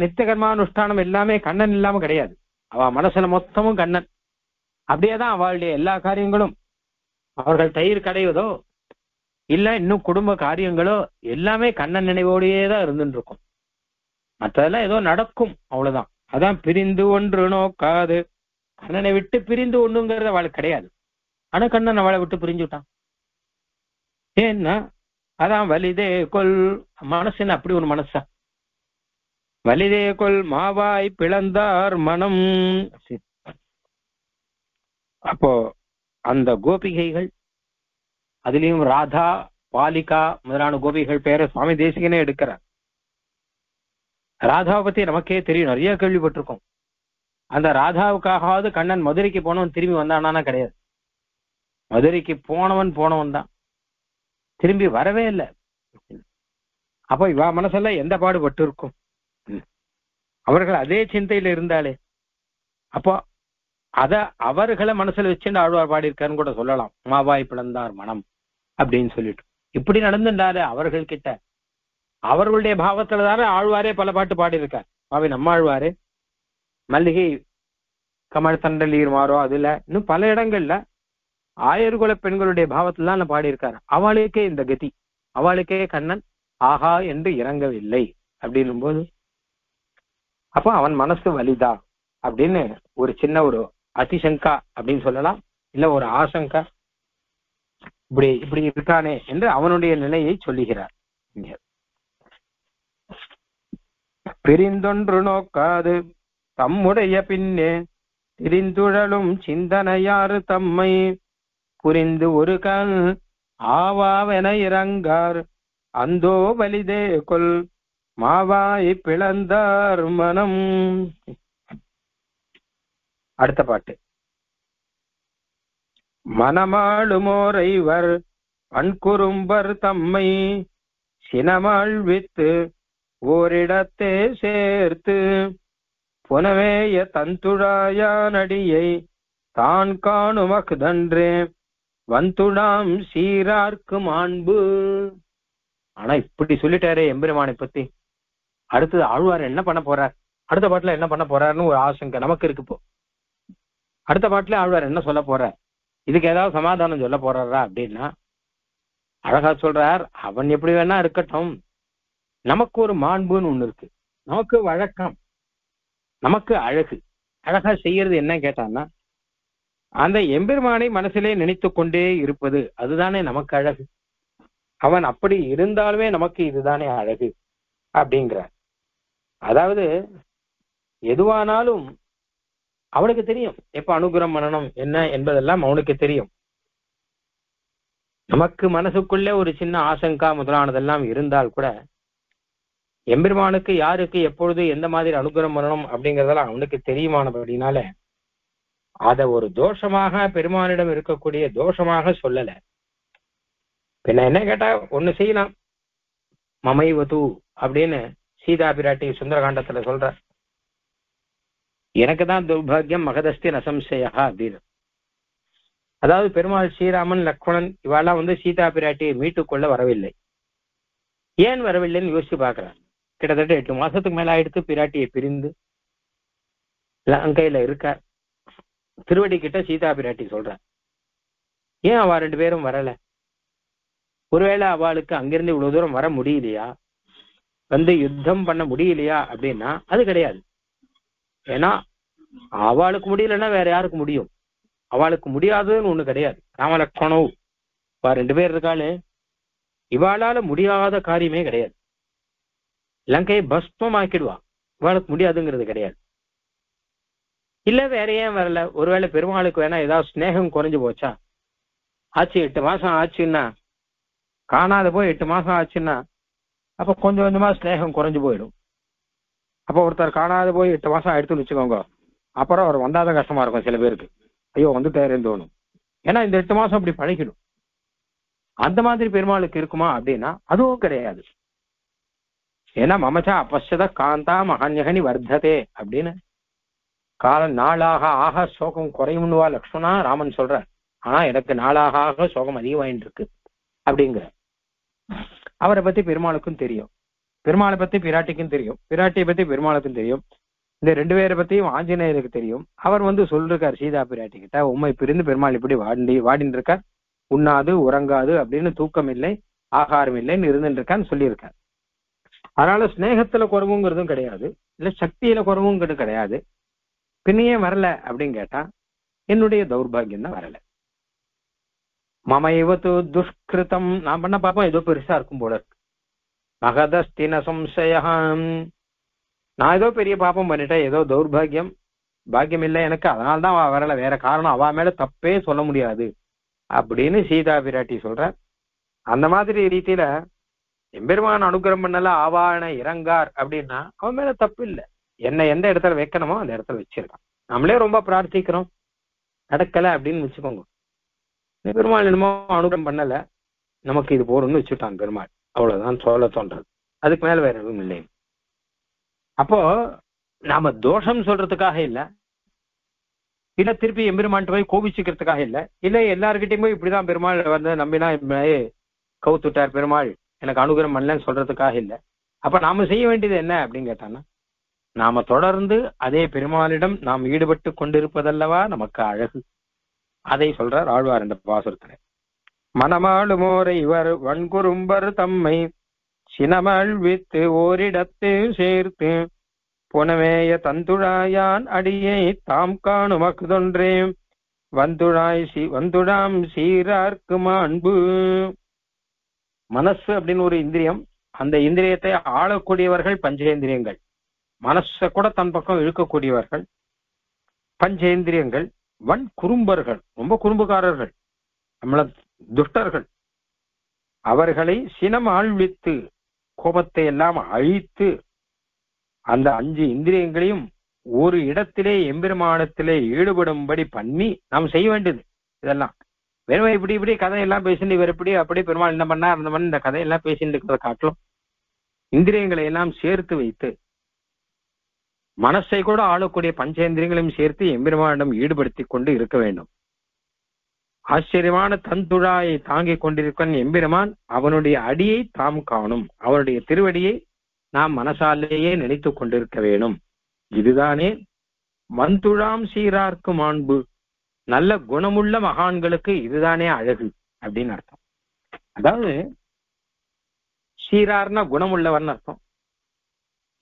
நித்திய கர்மானுஷ்டானம் எல்லாமே கண்ணன் இல்லாம கிடையாது. அவ மனசுல மொத்தமும் கண்ணன். அப்படியேதான் அவளுடைய எல்லா காரியங்களும். அவர்கள் தயிர் கடைவதோ இல்ல இன்னும் குடும்ப காரியங்களோ எல்லாமே கண்ணன் நினைவோடையே தான் இருந்துட்டு இருக்கும். மற்றதெல்லாம் ஏதோ நடக்கும், அவ்வளவுதான். அதான் பிரிந்து ஒன்று நோக்காது. கண்ணனை விட்டு பிரிந்து ஒண்ணுங்கிறது அவளுக்கு கிடையாது. ஆனா கண்ணன் அவளை விட்டு பிரிஞ்சுட்டான். ஏன்னா அதான் வலிதே கொல். மனசுன்னு அப்படி ஒரு மனசா வலிதே கொல் மாவாய் பிளந்தார் மனம். அப்போ அந்த கோபிகைகள், அதுலயும் ராதா, பாலிகா முதலான கோபிகள் பேரை சுவாமி தேசிகனே எடுக்கிறார். ராதாவை பத்தி நமக்கே தெரியும், நிறைய கேள்விப்பட்டிருக்கோம். அந்த ராதாவுக்காகவாவது கண்ணன் மதுரைக்கு போனவன் திரும்பி வந்தானா? கிடையாது. மதுரைக்கு போனவன் தான், திரும்பி வரவே இல்லை. அப்போ இவ மனசெல்லாம் எந்த பாடுபட்டு இருக்கும்? அவர்கள் அதே சிந்தையில இருந்தாலே, அப்போ அத அவர்களை மனசுல வச்சுட்டு ஆழ்வார் பாடியிருக்காருன்னு கூட சொல்லலாம். மாவாய் பிளந்தார் மனம் அப்படின்னு சொல்லிட்டு இப்படி நடந்துட்டாரு அவர்கள் கிட்ட. அவர்களுடைய பாவத்துலதானே ஆழ்வாரே பல பாட்டு பாடியிருக்கார். பாவி நம்ம ஆழ்வாரே மல்லிகை கமல் தண்டலீர் மாறோ, அதுல இன்னும் பல இடங்கள்ல ஆயர்குல பெண்களுடைய பாவத்துல தான் பாடியிருக்காரு. அவளுக்கே இந்த கதி, அவளுக்கே கண்ணன் ஆஹா என்று இறங்கவில்லை அப்படின்னும் போது, அப்போ அவன் மனசு வலிதா அப்படின்னு ஒரு சின்ன ஒரு அதிசங்கா அப்படின்னு சொல்லலாம், இல்ல ஒரு ஆசங்கா, இப்படி இருக்கானே என்று அவனுடைய நிலையை சொல்லுகிறார். பிரிந்தொன்று நோக்காது தம்முடைய பின்னே திரிந்துழலும் சிந்தனையாறு தம்மை புரிந்து ஒரு கண் ஆவாவென இறங்கார் அந்தோ வலிதே கொல் மாவாய் பிளந்தார் மனம். அடுத்த பாட்டு. மனமாளுமோரைவர் பண்குறும்பர் தம்மை சினமாழ்வித்து ஓரிடத்தே சேர்த்து புனவேய தந்துழாயானடியை தான் காணுமக்தன்றே வந்துடாம் சீரார்க்கு மாண்பு. ஆனா இப்படி சொல்லிட்டாரே எம்பெருமானை பத்தி, அடுத்தது ஆழ்வார் என்ன பண்ண போறார், அடுத்த பாட்டுல என்ன பண்ண போறாருன்னு ஒரு ஆசங்கை நமக்கு இருக்கு. இப்போ அடுத்த பாட்டுல ஆழ்வார் என்ன சொல்ல போறார், இதுக்கு ஏதாவது சமாதானம் சொல்ல போறாரா அப்படின்னா அழகா சொல்றார். அவன் எப்படி வேணா இருக்கட்டும், நமக்கு ஒரு மாண்புன்னு ஒண்ணு இருக்கு, நமக்கு வழக்கம், நமக்கு அழகு. அழகா செய்யறது என்ன கேட்டான்னா, அந்த எம்பெருமானை மனசிலே நினைத்து கொண்டே இருப்பது, அதுதானே நமக்கு அழகு. அவன் அப்படி இருந்தாலுமே நமக்கு இதுதானே அழகு அப்படிங்கிறார். அதாவது எதுவானாலும் அவனுக்கு தெரியும் எப்ப அனுகிரகம் பண்ணணும் என்ன என்பதெல்லாம் அவனுக்கு தெரியும். நமக்கு மனசுக்குள்ளே ஒரு சின்ன ஆசங்கா முதலானதெல்லாம் இருந்தால் கூட எம்பெருமானுக்கு யாருக்கு எப்பொழுது எந்த மாதிரி அனுகிரகம் பண்ணணும் அப்படிங்கறதெல்லாம் அவனுக்கு தெரியுமானபடினால அத ஒரு தோஷமாக பெருமானிடம் இருக்கக்கூடிய தோஷமாக சொல்லல. பின்ன என்ன கேட்டா ஒண்ணு செய்யலாம், மமைவது அப்படின்னு சீதா பிராட்டி சுந்தரகாண்டத்துல சொல்ற, எனக்கு தான் துர்பாகியம் மகதஸ்தி நசம்சயா அப்படின்னு. அதாவது பெருமாள் ஸ்ரீராமன் லக்ஷ்மணன் இவெல்லாம் சீதா பிராட்டியை மீட்டுக்கொள்ள வரவில்லை. ஏன் வரவில்லைன்னு யோசிச்சு பாக்குறான். கிட்டத்தட்ட 8 மாசத்துக்கு மேல ஆயிடுத்து பிராட்டியை பிரிந்து லங்கையில இருக்க. திருவடி கிட்ட சீதா பிராட்டி சொல்ற, ஏன் அவ 2 பேரும் வரல? ஒருவேளை அவளுக்கு அங்கிருந்து இவ்வளவு தூரம் வர முடியலையா, யுத்தம் பண்ண முடியலையா அப்படின்னா அது கிடையாது. ஏன்னா அவளுக்கு முடியலன்னா வேற யாருக்கு முடியும்? அவளுக்கு முடியாதுன்னு ஒண்ணு கிடையாது. ராமலக்ஷ்மணோ 2 பேர் இருக்காளு, இவாளால முடியாத காரியமே கிடையாது. லங்கையை பஸ்மம் ஆக்கிடுவா, இவாளுக்கு முடியாதுங்கிறது கிடையாது. இல்ல வேற ஏன் வரல? ஒருவேளை பெருமாளுக்கு வேணா ஏதாவது ஸ்நேகம் குறைஞ்சு போச்சா? ஆச்சு 8 மாசம் ஆச்சுன்னா, காணாத போய் 8 மாசம் ஆச்சுன்னா அப்ப கொஞ்சம் கொஞ்சமா ஸ்நேகம் குறைஞ்சு போயிடும். அப்ப ஒருத்தர் காணாத போய் 8 மாசம் ஆயிடுத்துன்னு வச்சுக்கோங்க, அப்புறம் அவர் வந்தாதான் கஷ்டமா இருக்கும் சில பேருக்கு. ஐயோ வந்துட்டாருன்னு தோணும். ஏன்னா இந்த 8 மாசம் அப்படி பழகிடும். அந்த மாதிரி பெருமாளுக்கு இருக்குமா அப்படின்னா அதுவும் கிடையாது. ஏன்னா மமச்சா அப்பசத காந்தா மகான்யகனி வர்த்ததே அப்படின்னு காலம் நாளாக ஆக சோகம் குறையும்னுவா லக்ஷ்மணா ராமன் சொல்ற. ஆனா எனக்கு நாளாக ஆக சோகம் அதிகமாயிட்டு இருக்கு அப்படிங்கிற. அவரை பத்தி பெருமாளுக்கும் தெரியும், பெருமாளை பத்தி பிராட்டிக்கும் தெரியும், பிராட்டியை பத்தி பெருமாளுக்கும் தெரியும். இந்த 2 பேரை பத்தியும் ஆஞ்சநேயருக்கு தெரியும். அவர் சொல்லிருக்கார் சீதா பிராட்டி கிட்ட, உண்மை பிரிந்து பெருமாள் இப்படி வாடின்னு இருக்கார், உண்ணாது உறங்காது அப்படின்னு, தூக்கம் இல்லை ஆகாரம் இல்லைன்னு இருந்துட்டு இருக்கான்னு சொல்லியிருக்கார். அதனால ஸ்நேகத்துல குறவுங்கிறதும் கிடையாது, இல்ல சக்தியில குறவுங்கிறது கிடையாது. பின்னையே வரல அப்படின்னு கேட்டா என்னுடைய தௌர்பாகியம் தான் வரல. மமைவத்து துஷ்கிருதம் நான் பண்ண பாப்போம் ஏதோ பெருசா இருக்கும் போல இருக்கு. மகதஸ்தின சம்சயம், நான் ஏதோ பெரிய பாப்பம் பண்ணிட்டேன், ஏதோ தௌர்பாகியம், பாக்கியம் இல்லை எனக்கு, அதனால்தான் அவ வரல, வேற காரணம் அவ மேல தப்பே சொல்ல முடியாது அப்படின்னு சீதா பிராட்டி சொல்ற. அந்த மாதிரி ரீதியில எம்பெருமான் அனுகிரகம் பண்ணல ஆவான இறங்கார் அப்படின்னா அவன் மேல தப்பு இல்லை. என்ன எந்த இடத்துல வைக்கணுமோ அந்த இடத்துல வச்சிருக்கான். நம்மளே ரொம்ப பிரார்த்திக்கிறோம், நடக்கல அப்படின்னு வச்சுக்கோங்க. பெருமாள் என்னமோ அனுகிரகம் பண்ணல, நமக்கு இது போறோம்னு வச்சுட்டான் பெருமாள், அவ்வளவுதான் சொல்ல தோன்றது. அதுக்கு மேல வேற எதுவும் இல்லை. அப்போ நாம தோஷம் சொல்றதுக்காக இல்ல, இல்ல திருப்பி எம்பெருமான் போய் கோபிச்சுக்கிறதுக்காக இல்ல, இல்ல எல்லாருக்கிட்டையும் இப்படிதான் பெருமாள் வந்து நம்பினா கவுத்துட்டார் பெருமாள் எனக்கு அனுகிரகம் பண்ணலன்னு சொல்றதுக்காக இல்ல. அப்ப நாம செய்ய வேண்டியது என்ன அப்படின்னு கேட்டான்னா, நாம தொடர்ந்து அதே பெருமாளிடம் நாம் ஈடுபட்டு கொண்டிருப்பதல்லவா நமக்கு அழகு. அதை சொல்றார் ஆழ்வார் இந்த பாசுரத்துல. மனமாளுமோரை இவர் வன்குறும்பர் தம்மை சினமழ்வித்து ஓரிடத்து சேர்த்து புனமேய தந்துழாயான் அடியை தாம் காணும் அக்குதொன்றே வந்துடாம் சீரார்க்கு மாண்பு. மனசு அப்படின்னு ஒரு இந்திரியம், அந்த இந்திரியத்தை ஆளக்கூடியவர்கள் பஞ்சேந்திரியங்கள். மனசை கூட தன் பக்கம் இழுக்கக்கூடியவர்கள் பஞ்சேந்திரியங்கள். வன் குறும்பர்கள், ரொம்ப குறும்புக்காரர்கள், நம்மள துஷ்டர்கள். அவர்களை சினம் ஆழ்வித்து, கோபத்தை எல்லாம் அழித்து, அந்த 5 இந்திரியங்களையும் ஒரு இடத்திலே எம்பெருமானத்திலே ஈடுபடும்படி பண்ணி நாம் செய்ய வேண்டியது இதெல்லாம். வெறும் இப்படி இப்படி கதையெல்லாம் பேசிட்டு இவர் எப்படி அப்படி பெருமாள் என்ன பண்ணா அந்த மாதிரி இந்த கதையெல்லாம் பேசிட்டு இருக்கிறத காட்டிலும் இந்திரியங்களை எல்லாம் சேர்த்து வைத்து, மனசை கூட ஆளக்கூடிய பஞ்சேந்திரியங்களையும் சேர்த்து எம்பெருமானிடம் ஈடுபடுத்தி கொண்டு இருக்க வேண்டும். ஆச்சரியமான தந்துழாயை தாங்கிக் கொண்டிருக்கும் எம்பெருமான் அவனுடைய அடியை தாம் காணும், அவனுடைய திருவடியை நாம் மனசாலேயே நினைத்து கொண்டிருக்க வேணும். இதுதானே வந்துழாம் சீரார்க்கு மாண்பு. நல்ல குணமுள்ள மகான்களுக்கு இதுதானே அழகு அப்படின்னு அர்த்தம். அதாவது சீரார்னா குணமுள்ளவர்னு அர்த்தம்,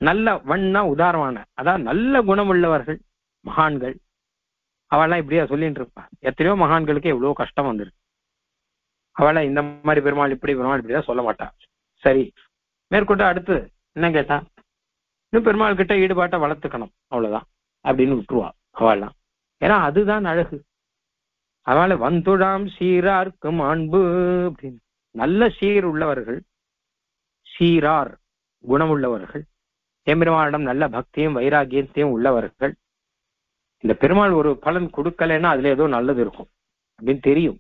நல்ல வண்ணா உதாரணமான, அதாவது நல்ல குணமுள்ளவர்கள் மகான்கள். அவெல்லாம் இப்படியா சொல்லிட்டு இருப்பா. எத்தனையோ மகான்களுக்கு எவ்வளவு கஷ்டம் வந்துருக்கு. அவளை இந்த மாதிரி பெருமாள் இப்படி பெருமாள் இப்படிதான் சொல்ல மாட்டா. சரி, மேற்கொண்டு அடுத்து என்ன கேட்டா, இன்னும் பெருமாள் கிட்ட ஈடுபாட்டை வளர்த்துக்கணும் அவ்வளவுதான் அப்படின்னு விட்டுருவா அவள்லாம். ஏன்னா அதுதான் அழகு. அவளை வந்துடாம் சீரார்க்கு மாண்பு அப்படின்னு. நல்ல சீர் உள்ளவர்கள், சீரார் குணமுள்ளவர்கள், எம்பெருமானிடம் நல்ல பக்தியும் வைராகியத்தையும் உள்ளவர்கள். இந்த பெருமாள் ஒரு பலன் கொடுக்கலைன்னா அதுல ஏதோ நல்லது இருக்கும் அப்படின்னு தெரியும்.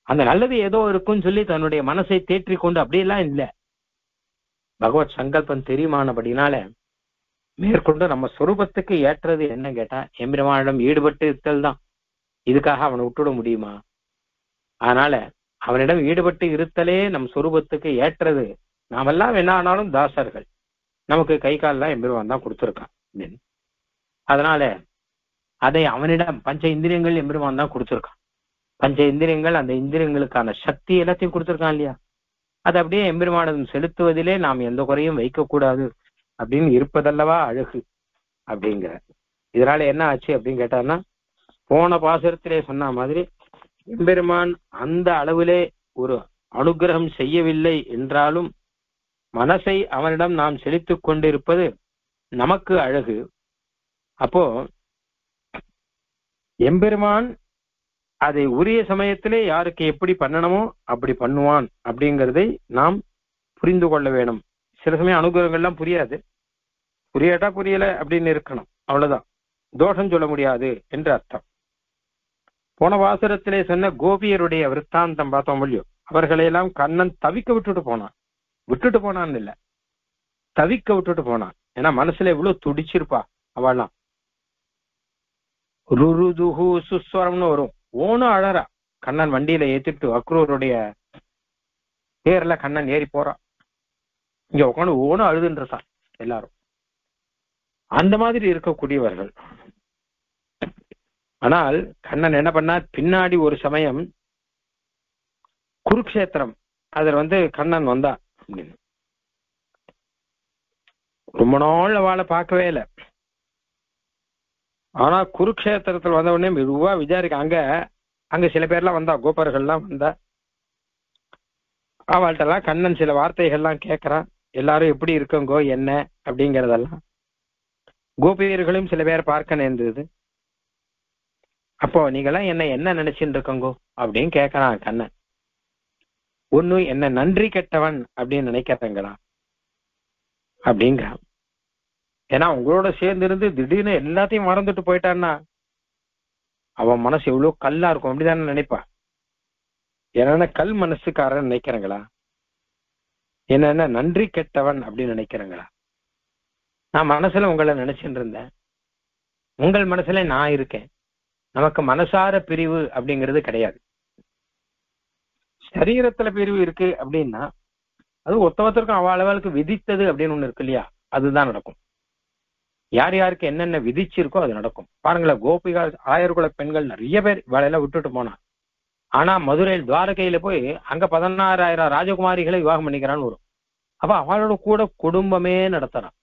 அந்த நல்லது ஏதோ இருக்குன்னு சொல்லி தன்னுடைய மனசை தேற்றி கொண்டு அப்படியெல்லாம் இல்லை. பகவத் சங்கல்பம் தெரியுமானபடினால மேற்கொண்டு நம்ம சொரூபத்துக்கு ஏற்றது என்ன கேட்டா எம்பெருமானிடம் ஈடுபட்டு இருத்தல் தான். இதுக்காக அவனை விட்டுட முடியுமா? அதனால அவனிடம் ஈடுபட்டு இருத்தலே நம் சொரூபத்துக்கு ஏற்றது. நாமெல்லாம் என்ன ஆனாலும் தாசர்கள், நமக்கு கை கால்லாம் எம்பெருமான் தான் கொடுத்துருக்கான் அப்படின்னு. அதனால அதை அவனிடம் பஞ்ச இந்திரியங்கள் எம்பெருமான் தான் கொடுத்துருக்கான். பஞ்ச இந்திரியங்கள், அந்த இந்திரியங்களுக்கான சக்தி எல்லாத்தையும் கொடுத்துருக்கான் இல்லையா? அது அப்படியே எம்பெருமானம் செலுத்துவதிலே நாம் எந்த குறையும் வைக்கக்கூடாது அப்படின்னு இருப்பதல்லவா அழகு அப்படிங்கிற. இதனால என்ன ஆச்சு அப்படின்னு கேட்டான்னா, போன பாசுரத்திலே சொன்ன மாதிரி எம்பெருமான் அந்த அளவிலே ஒரு அனுகிரகம் செய்யவில்லை என்றாலும் மனசை அவனிடம் நாம் செலுத்திக் கொண்டிருப்பது நமக்கு அழகு. அப்போ எம்பெருமான் அதை உரிய சமயத்திலே யாருக்கு எப்படி பண்ணணுமோ அப்படி பண்ணுவான் அப்படிங்கிறதை நாம் புரிந்து கொள்ள வேணும். சில சமயம் அனுகிரகங்கள்லாம் புரியாது, புரியாட்டா புரியல அப்படின்னு இருக்கணும், அவ்வளவுதான். தோஷம் சொல்ல முடியாது என்று அர்த்தம். போன வாசரத்திலே சொன்ன கோபியருடைய விற்த்தாந்தம் பார்த்தோம் இல்லையோ, அவர்களையெல்லாம் கண்ணன் தவிக்க விட்டுட்டு போனான்னு இல்ல, தவிக்க விட்டுட்டு போனான். ஏன்னா மனசுல எவ்வளவு துடிச்சிருப்பா அவள்லாம். ருருதுஹு சுஸ்வரம்னு வரும், ஓனும் அழறா. கண்ணன் வண்டியில ஏத்திட்டு அக்ரூருடைய பேர்ல கண்ணன் ஏறி போறான், இங்க உட்காந்து ஓனும் அழுதுன்றான் எல்லாரும். அந்த மாதிரி இருக்கக்கூடியவர்கள். ஆனால் கண்ணன் என்ன பண்ணா, பின்னாடி ஒரு சமயம் குருக்ஷேத்திரம் அதுல கண்ணன் வந்தா அப்படின்னு. ரொம்ப நாள் அவளை பார்க்கவே இல்லை. ஆனா குருக்ஷேத்திரத்துல வந்த உடனே மெதுவா விசாரிக்க, அங்க சில பேர்லாம் வந்தா, கோபர்கள்லாம் வந்தா. அவள்கிட்ட எல்லாம் கண்ணன் சில வார்த்தைகள்லாம் கேட்கறான். எல்லாரும் எப்படி இருக்கங்கோ என்ன அப்படிங்கறதெல்லாம் கோபியர்களும் சில பேர் பார்க்க நேர்ந்தது. அப்போ நீங்களாம் என்ன நினைச்சுட்டு இருக்கங்கோ அப்படின்னு கேட்கறான் கண்ணன். ஒண்ணு என்ன நன்றி கெட்டவன் அப்படின்னு நினைக்கிறீங்களா அப்படிங்கிறான். ஏன்னா உங்களோட சேர்ந்து இருந்து திடீர்னு எல்லாத்தையும் மறந்துட்டு போயிட்டான்னா அவன் மனசு எவ்வளவு கல்லா இருக்கும் அப்படிதானே நினைப்பா. என்னன்னா கல் மனசுக்காரன் நினைக்கிறீங்களா? என்னென்ன நன்றி கெட்டவன் அப்படின்னு நினைக்கிறீங்களா? நான் மனசுல உங்களை நினைச்சுட்டு இருந்தேன், உங்கள் மனசுல நான் இருக்கேன். நமக்கு மனசார பிரிவு அப்படிங்கிறது கிடையாது. சரீரத்துல பிரிவு இருக்கு அப்படின்னா அது ஒத்தவத்திற்கும் அவளுக்கு விதித்தது அப்படின்னு ஒண்ணு இருக்கு இல்லையா, அதுதான் நடக்கும். யார் யாருக்கு என்னென்ன விதிச்சிருக்கோ அது நடக்கும். பாருங்களேன், கோபிகா ஆயர்குல பெண்கள் நிறைய பேர் வேலையெல்லாம் விட்டுட்டு போனா. ஆனா மதுரையில் துவாரகையில போய் அங்க 16,000 ராஜகுமாரிகளை விவாகம் பண்ணிக்கிறான்னு வரும். அப்ப அவளோட கூட குடும்பமே நடத்துறான்.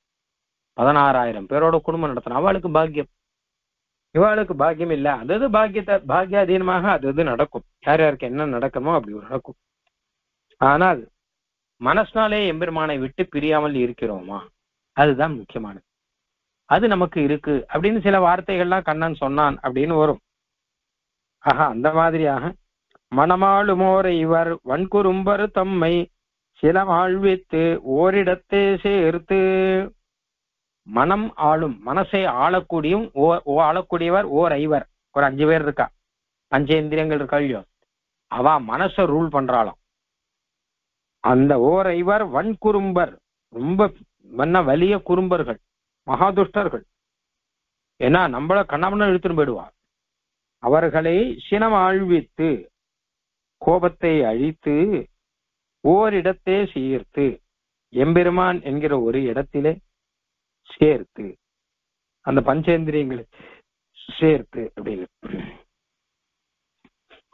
16,000 பேரோட குடும்பம் நடத்துறான். அவளுக்கு பாக்கியம். இவாளுக்கு பாக்கியம் இல்ல. அது பாக்கியாதீனமாக அது நடக்கும். யார் யாருக்கு என்ன நடக்குமோ அப்படி நடக்கும். ஆனால் மனசினாலே எம்பெருமானை விட்டு பிரியாமல் இருக்கிறோமா, அதுதான் முக்கியமானது. அது நமக்கு இருக்கு அப்படின்னு சில வார்த்தைகள்லாம் கண்ணன் சொன்னான் அப்படின்னு வரும். ஆஹா, அந்த மாதிரியாக மனமாளுமோரை இவர் வன்குறும்பரு தம்மை சில வாழ்வித்து ஓரிடத்தே சேர்த்து. மனம் ஆளும், மனசை ஆளக்கூடியவர் ஓர் ஐவர், ஒரு 5 பேர் இருக்கா, பஞ்சேந்திரியங்கள் இருக்கா இல்லையோ, அவ மனச ரூல் பண்றாளாம். அந்த ஓர் ஐவர் வன்குறும்பர், ரொம்ப வலிய குறும்பர்கள், மகாதுஷ்டர்கள். ஏன்னா நம்மள கண்ணாமண்ண இழுத்துன்னு போயிடுவார். அவர்களை சினம் ஆழ்வித்து கோபத்தை அழித்து ஓரிடத்தே சேர்த்து, எம்பெருமான் என்கிற ஒரு இடத்திலே சேர்த்து, அந்த பஞ்சேந்திரியங்களை சேர்த்து அப்படின்னு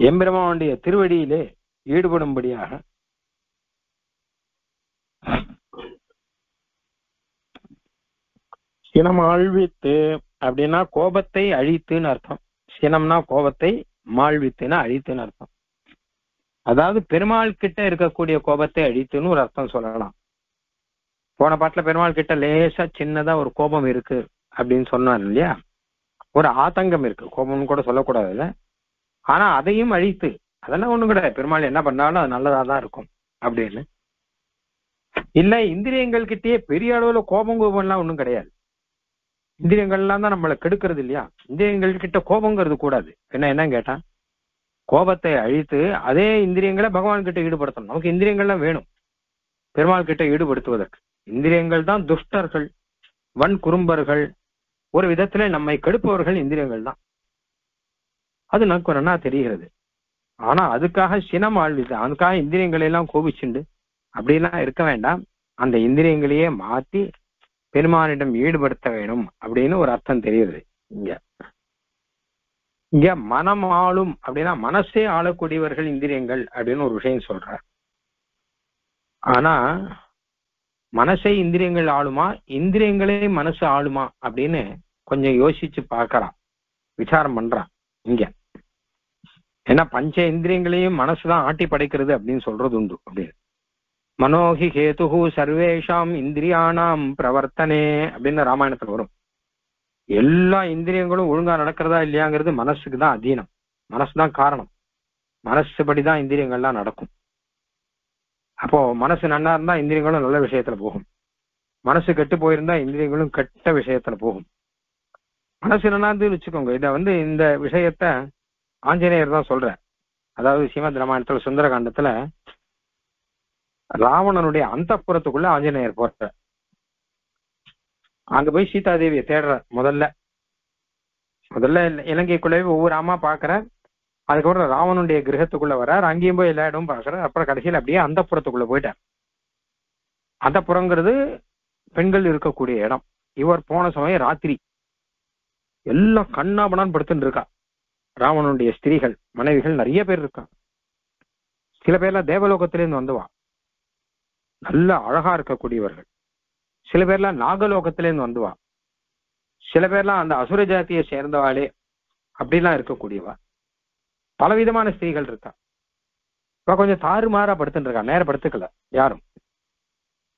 எம்பெருமானுடைய திருவடியிலே ஈடுபடும்படியாக சினம் ஆழ்வித்து அப்படின்னா கோபத்தை அழித்துன்னு அர்த்தம். சினம்னா கோபத்தை, மாழ்வித்துன்னா அழித்துன்னு அர்த்தம். அதாவது பெருமாள் கிட்ட இருக்கக்கூடிய கோபத்தை அழித்துன்னு ஒரு அர்த்தம் சொல்லலாம். போன பாட்டுல பெருமாள் கிட்ட லேசா சின்னதா ஒரு கோபம் இருக்கு அப்படின்னு சொன்னார் இல்லையா, ஒரு ஆதங்கம் இருக்கு, கோபம்னு கூட சொல்லக்கூடாதுல்ல. ஆனா அதையும் அழித்து, அதெல்லாம் ஒண்ணும் கிடையாது, பெருமாள் என்ன பண்ணாலும் அது நல்லதாதான் இருக்கும் அப்படின்னு. இல்ல இந்திரியங்கள் கிட்டயே பெரிய அளவுல கோபம்லாம் ஒண்ணும் கிடையாது. இந்திரியங்கள்லாம் தான் நம்மளை கெடுக்கிறது இல்லையா. இந்திரியங்கள் கிட்ட கோபங்கிறது கூடாது. என்ன கேட்டா, கோபத்தை அழித்து அதே இந்திரியங்களை பகவான் கிட்ட ஈடுபடுத்தணும். நமக்கு இந்திரியங்கள்லாம் வேணும் பெருமாள் கிட்ட ஈடுபடுத்துவதற்கு. இந்திரியங்கள் தான் துஷ்டர்கள், வன் குறும்பர்கள், ஒரு விதத்துல நம்மை கெடுப்பவர்கள் இந்திரியங்கள் தான். அது நமக்கு நல்லா தெரிகிறது. ஆனா அதுக்காக சினம் ஆழ்விது, அதுக்காக இந்திரியங்களை எல்லாம் கோபிச்சுண்டு அப்படிலாம் இருக்க வேண்டாம். அந்த இந்திரியங்களையே மாத்தி பெருமானிடம் ஈடுபடுத்த வேணும் அப்படின்னு ஒரு அர்த்தம் தெரியுது. இங்க மனம் ஆளும் அப்படின்னா மனசே ஆளக்கூடியவர்கள் இந்திரியங்கள் அப்படின்னு ஒரு விஷயம் சொல்றார். ஆனா மனசை இந்திரியங்கள் ஆளுமா, இந்திரியங்களே மனசு ஆளுமா அப்படின்னு கொஞ்சம் யோசிச்சு பார்க்கறான், விசாரம் பண்றான் இங்க. ஏன்னா பஞ்ச இந்திரியங்களையும் மனசுதான் ஆட்டி படைக்கிறது அப்படின்னு சொல்றது உண்டு. அப்படின்னு மனோகி ஹேதுஹு சர்வேஷாம் இந்திரியானாம் பிரவர்த்தனே அப்படின்னு ராமாயணத்துல வரும். எல்லா இந்திரியங்களும் ஒழுங்கா நடக்கிறதா இல்லையாங்கிறது மனசுக்கு தான் அதீனம், மனசுதான் காரணம். மனசுபடிதான் இந்திரியங்கள்லாம் நடக்கும். அப்போ மனசு நன்னா இருந்தா இந்திரியங்களும் நல்ல விஷயத்துல போகும், மனசு கெட்டு போயிருந்தா இந்திரியங்களும் கெட்ட விஷயத்துல போகும். மனசு நன்னா இருந்து வச்சுக்கோங்க. இத இந்த விஷயத்த ஆஞ்சநேயர் தான் சொல்ற. அதாவது ஸ்ரீமத் ராமாயணத்துல சுந்தரகாண்டத்துல ராவணனுடைய அந்தப்புறத்துக்குள்ள ஆஞ்சநேயர் போற. அங்க போய் சீதாதேவியை தேடுற. முதல்ல இலங்கைக்குள்ளே ஒவ்வொரு அம்மா பாக்குற. அதுக்கப்புறம் ராவணனுடைய கிரகத்துக்குள்ள வர்றார், அங்கேயும் போய் எல்லா இடமும் பாக்குறார். அப்புறம் கடைசியில் அப்படியே அந்தப்புறத்துக்குள்ள போயிட்டார். அந்தப்புறங்கிறது பெண்கள் இருக்கக்கூடிய இடம். இவர் போன சமயம் ராத்திரி, எல்லாம் கண்ணாபனான்னு படுத்துட்டு இருக்கா. ராவணனுடைய ஸ்திரீகள் மனைவிகள் நிறைய பேர் இருக்கா. சில பேர்லாம் தேவலோகத்திலேருந்து வந்துவா, நல்ல அழகா இருக்கக்கூடியவர்கள். சில பேர்லாம் நாகலோகத்திலேருந்து வந்துவா. சில பேர்லாம் அந்த அசுர ஜாத்தியை சேர்ந்தவாளே அப்படிலாம் இருக்கக்கூடியவா. பலவிதமான ஸ்திரீகள் இருக்கா. இப்ப கொஞ்சம் தாறுமாறா படுத்துட்டு இருக்கா, நேரம் படுத்துக்கல யாரும்.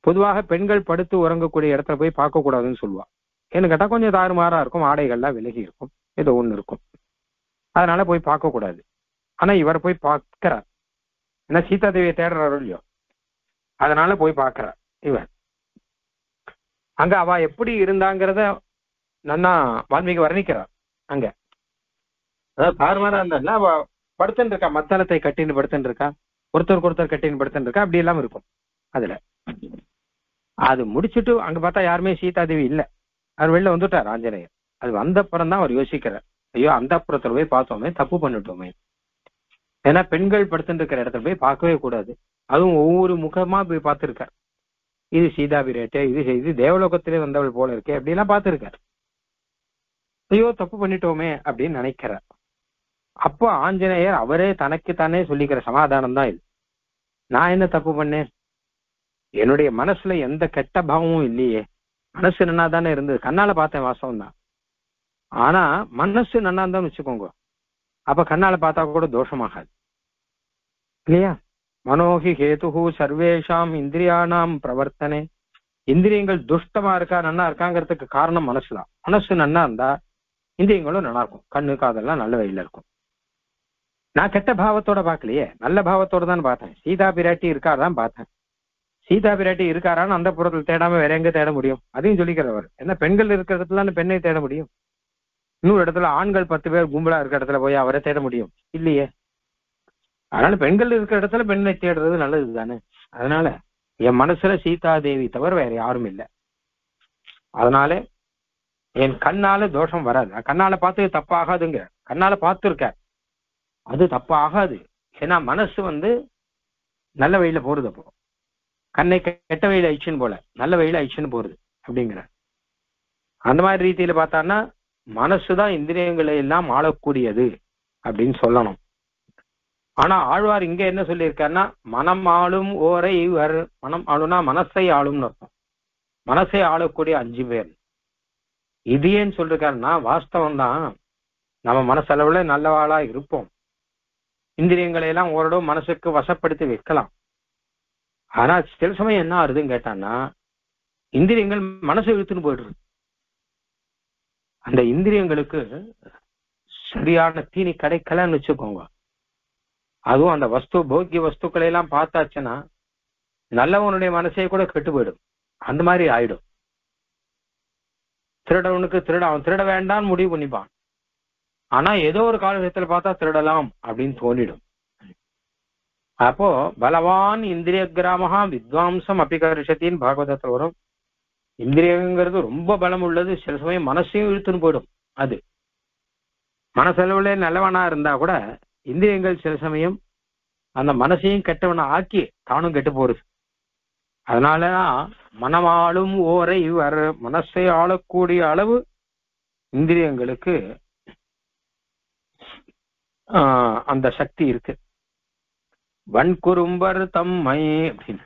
பொதுவாக பெண்கள் படுத்து உறங்கக்கூடிய இடத்துல போய் பார்க்க கூடாதுன்னு சொல்லுவா. ஏன்னு கேட்டா கொஞ்சம் தாறுமாறா இருக்கும், ஆடைகள்லாம் விலகி இருக்கும், ஏதோ ஒண்ணு இருக்கும், அதனால போய் பார்க்க கூடாது. ஆனா இவர் போய் பார்க்கிறார், ஏன்னா சீதா தேவியை தேடுறாரோ இல்லையோ, அதனால போய் பார்க்கிறார் இவர். அங்க அவ எப்படி இருந்தாங்கிறத நன்னா வால்மீகி வர்ணிக்கிறார். அங்க அதாவது தாறுமாறா இருந்தா அவ படுத்துன்னு இருக்கா, மத்தளத்தை கட்டின்னு படுத்துன்னு இருக்கா, ஒருத்தருக்கு ஒருத்தர் கட்டின்னு படுத்துன்னு இருக்கா, அப்படி எல்லாம் இருக்கும். அதுல அது முடிச்சுட்டு அங்க பார்த்தா யாருமே சீதாதேவி இல்ல, அவர் வெளில வந்துட்டார் ஆஞ்சநேயர். அது வந்தப்புறம் தான் அவர் யோசிக்கிறார், ஐயோ அந்த புறத்துல போய் பார்த்தோமே, தப்பு பண்ணிட்டோமே. ஏன்னா பெண்கள் படுத்துட்டு இருக்கிற இடத்துல போய் பார்க்கவே கூடாது, அதுவும் ஒவ்வொரு முகமா போய் பார்த்திருக்கார். இது சீதா பிரேட்டே, இது தேவலோகத்திலே வந்தவள் போல இருக்கே, அப்படிலாம் பார்த்திருக்கார். ஐயோ தப்பு பண்ணிட்டோமே அப்படின்னு நினைக்கிறார். அப்போ ஆஞ்சநேயர் அவரே தனக்குத்தானே சொல்லிக்கிற சமாதானம் தான் இது. நான் என்ன தப்பு பண்ணேன், என்னுடைய மனசுல எந்த கெட்ட பாவமும் இல்லையே, மனசு நன்னா தானே இருந்தது, கண்ணால பார்த்தேன் வாசம் தான். ஆனா மனசு நன்னா இருந்தான்னு வச்சுக்கோங்க, அப்ப கண்ணால பார்த்தா கூட தோஷமாகாது இல்லையா. மனோகி ஹேதுஹு சர்வேஷாம் இந்திரியானாம் பிரவர்த்தனே. இந்திரியங்கள் துஷ்டமா இருக்கா நன்னா இருக்காங்கிறதுக்கு காரணம் மனசுதான். மனசு நன்னா இருந்தா இந்திரியங்களும் நல்லா இருக்கும், கண்ணு காதெல்லாம் நல்ல வழியில இருக்கும். நான் கெட்ட பாவத்தோட பார்க்கலையே, நல்ல பாவத்தோட தான் பார்த்தேன். சீதா பிராட்டி இருக்காதான் பார்த்தேன். சீதா பிராட்டி இருக்காரான்னு அந்த புறத்தில் தேடாம வேற எங்க தேட முடியும், அதையும் சொல்லிக்கிறவர். ஏன்னா பெண்கள் இருக்கிற இடத்துல பெண்ணை தேட முடியும், இன்னொரு இடத்துல ஆண்கள் 10 பேர் கும்பலா இருக்கிற இடத்துல போய் அவரை தேட முடியும் இல்லையே. அதனால பெண்கள் இருக்கிற இடத்துல பெண்ணை தேடுறது நல்லது தானே. அதனால என் மனசுல சீதா தேவி தவிர வேற யாரும் இல்லை, அதனால என் கண்ணால தோஷம் வராது. கண்ணால பார்த்து தப்பாகாதுங்க, கண்ணால பார்த்துருக்க அது தப்பாகாது. ஏன்னா மனசு நல்ல வழியில போறது, அப்போ கண்ணை கெட்ட வழியில அழிச்சுன்னு போல நல்ல வழியில அழிச்சுன்னு போறது அப்படிங்கிற அந்த மாதிரி ரீதியில பார்த்தான்னா மனசுதான் இந்திரியங்களை எல்லாம் ஆளக்கூடியது அப்படின்னு சொல்லணும். ஆனா ஆழ்வார் இங்க என்ன சொல்லியிருக்காருன்னா, மனம் ஆளும் ஓரை இவர். மனம் ஆளும்னா மனசை ஆளும்னு அர்த்தம். மனசை ஆளக்கூடிய 5 பேர். இது ஏன்னு சொல்லிருக்காருன்னா, வாஸ்தவம் தான், நம்ம மனசளவுல நல்லவாளா இருப்போம், இந்திரியங்களை எல்லாம் ஓரளவு மனசுக்கு வசப்படுத்தி வைக்கலாம். ஆனா சில சமயம் என்ன ஆறுதுன்னு கேட்டான்னா, இந்திரியங்கள் மனசை இழுத்துன்னு போயிடுறது. அந்த இந்திரியங்களுக்கு சரியான தீனி கிடைக்கலன்னு வச்சுக்கோங்க, அதுவும் அந்த போக்கிய வஸ்துக்களை எல்லாம் பார்த்தாச்சுன்னா நல்லவனுடைய மனசே கூட கெட்டு போயிடும், அந்த மாதிரி ஆயிடும். திருடவனுக்கு அவன் திருட வேண்டாம்னு முடிவு பண்ணிப்பான், ஆனா ஏதோ ஒரு காலகட்டத்தில் பார்த்தா திருடலாம் அப்படின்னு தோணிடும். அப்போ பலவான் இந்திரிய கிராமஹா வித்வாம்சம் அபிகர்ஷத்தின் பாகவதத்தில் வரும். இந்திரியங்கிறது ரொம்ப பலம் உள்ளது, சில சமயம் மனசையும் இழுத்துன்னு போயிடும். அது மனசளவுல நல்லவனா இருந்தா கூட இந்திரியங்கள் சில சமயம் அந்த மனசையும் கெட்டவனை ஆக்கி தானும் கெட்டு போறது. அதனாலதான் மனமாளும் ஓரை இவர். மனசை ஆளக்கூடிய அளவு இந்திரியங்களுக்கு அந்த சக்தி இருக்கு. வன்குறும்பர் தம்மை அப்படின்னு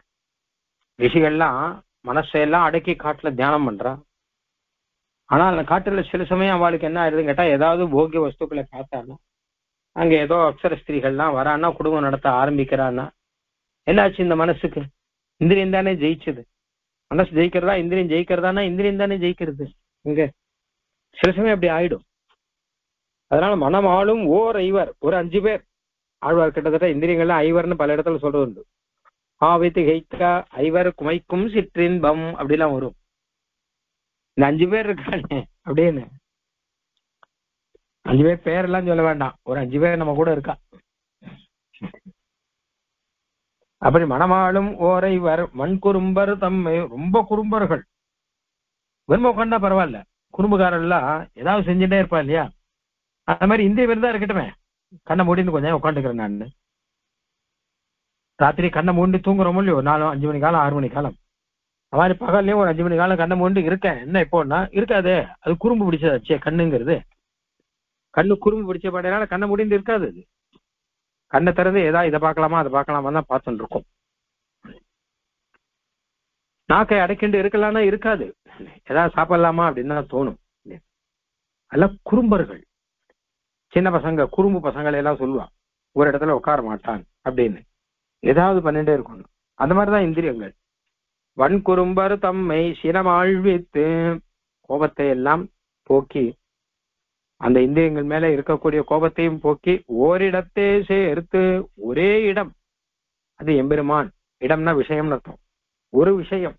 ரிஷிகள்லாம் மனசையெல்லாம் அடக்கி காட்டுல தியானம் பண்றா. ஆனா அந்த காட்டுல சில சமயம் அவளுக்கு என்ன ஆயிடுதுன்னு கேட்டா, ஏதாவது போகிய வஸ்துக்களை பார்த்தான்னா, அங்க ஏதோ அப்சர ஸ்திரீகள்லாம் வரான்னா, குடும்பம் நடத்த ஆரம்பிக்கிறான்னா, என்னாச்சு இந்த மனசுக்கு? இந்திரியம் தானே ஜெயிச்சது. மனசு ஜெயிக்கிறதா இந்திரியம் ஜெயிக்கிறதானா? இந்திரியம் தானே ஜெயிக்கிறது. இங்க சில சமயம் அப்படி ஆயிடும். அதனால மனம் ஆளும் ஓர் ஐவர், ஒரு 5 பேர். ஆழ்வார் கிட்டத்தட்ட இந்திரியங்கள்லாம் ஐவர்னு பல இடத்துல சொல்றது உண்டு. ஆவித்து கைக்கா ஐவர் குமைக்கும் சிற்றின்பம் அப்படிலாம் வரும். இந்த 5 பேர் இருக்கானே அப்படின்னு 5 பேர் பேரெல்லாம் சொல்ல வேண்டாம், ஒரு 5 பேர் நம்ம கூட இருக்கா. அப்படி மனமாளும் ஓரை வர் மண்குறும்பர் தம்மை. ரொம்ப குறும்பர்கள், வெறும் உட்காண்டா பரவாயில்ல, குறும்புகாரெல்லாம் ஏதாவது செஞ்சுட்டே இருப்பா இல்லையா, அந்த மாதிரி இந்திய பேர் தான் இருக்கட்டுமே. கண்ணை மூடின்னு கொஞ்சம் உட்காந்துக்கிறேன் நான். ராத்திரி கண்ணை மூடி தூங்குறோமோ இல்லையோ, 4-5 மணி காலம் 6 மணி காலம், அது மாதிரி பகல்லையும் ஒரு 5 மணி காலம் கண்ணை மூடி இருக்கேன். என்ன இப்போன்னா இருக்காது, அது குறும்பு பிடிச்சதாச்சே கண்ணுங்கிறது. கண்ணு குறும்பு பிடிச்ச பாடையினால கண்ணை முடிந்து இருக்காது. அது கண்ணை திறந்து ஏதாவது இதை பார்க்கலாமா அதை பார்க்கலாமா தான் பார்த்துட்டு இருக்கும். நாக்கை அடைக்கிண்டு இருக்கலாம்னா இருக்காது, ஏதாவது சாப்பிடலாமா அப்படின்னு தான் தோணும். அதெல்லாம் குறும்பர்கள். சின்ன பசங்க குறும்பு பசங்களை எல்லாம் சொல்லுவான், ஒரு இடத்துல உட்கார மாட்டான் அப்படின்னு, ஏதாவது பண்ணிட்டே இருக்கணும். அந்த மாதிரிதான் இந்திரியங்கள். வன்குறும்பர் தம்மை சினமாழ்வித்து, கோபத்தை எல்லாம் போக்கி, அந்த இந்திரியங்கள் மேல இருக்கக்கூடிய கோபத்தையும் போக்கி, ஓரிடத்தே சேர்த்து, ஒரே இடம், அது எம்பெருமான். இடம்னா விஷயம்னு அர்த்தம். ஒரு விஷயம்,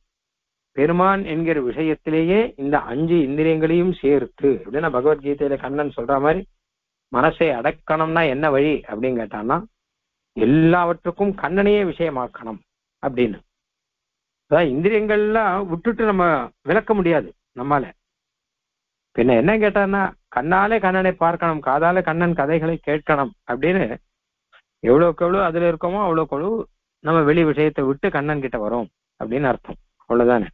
பெருமான் என்கிற விஷயத்திலேயே இந்த 5 இந்திரியங்களையும் சேர்த்து, அப்படின்னா பகவத்கீதையில கண்ணன் சொல்ற மாதிரி மனசை அடக்கணும்னா என்ன வழி அப்படின்னு கேட்டான்னா, எல்லாவற்றுக்கும் கண்ணனையே விஷயமாக்கணும் அப்படின்னு. அதான் இந்திரியங்கள்லாம் விட்டுட்டு நம்ம விளக்க முடியாது நம்மால. பின்ன என்ன கேட்டான்னா, கண்ணாலே கண்ணனை பார்க்கணும், காதால கண்ணன் கதைகளை கேட்கணும் அப்படின்னு எவ்வளவுக்கு எவ்வளவு அதுல இருக்கோமோ அவ்வளவுக்கு எவ்வளவு நம்ம வெளி விஷயத்தை விட்டு கண்ணன் கிட்ட வரோம் அப்படின்னு அர்த்தம். அவ்வளவுதானே.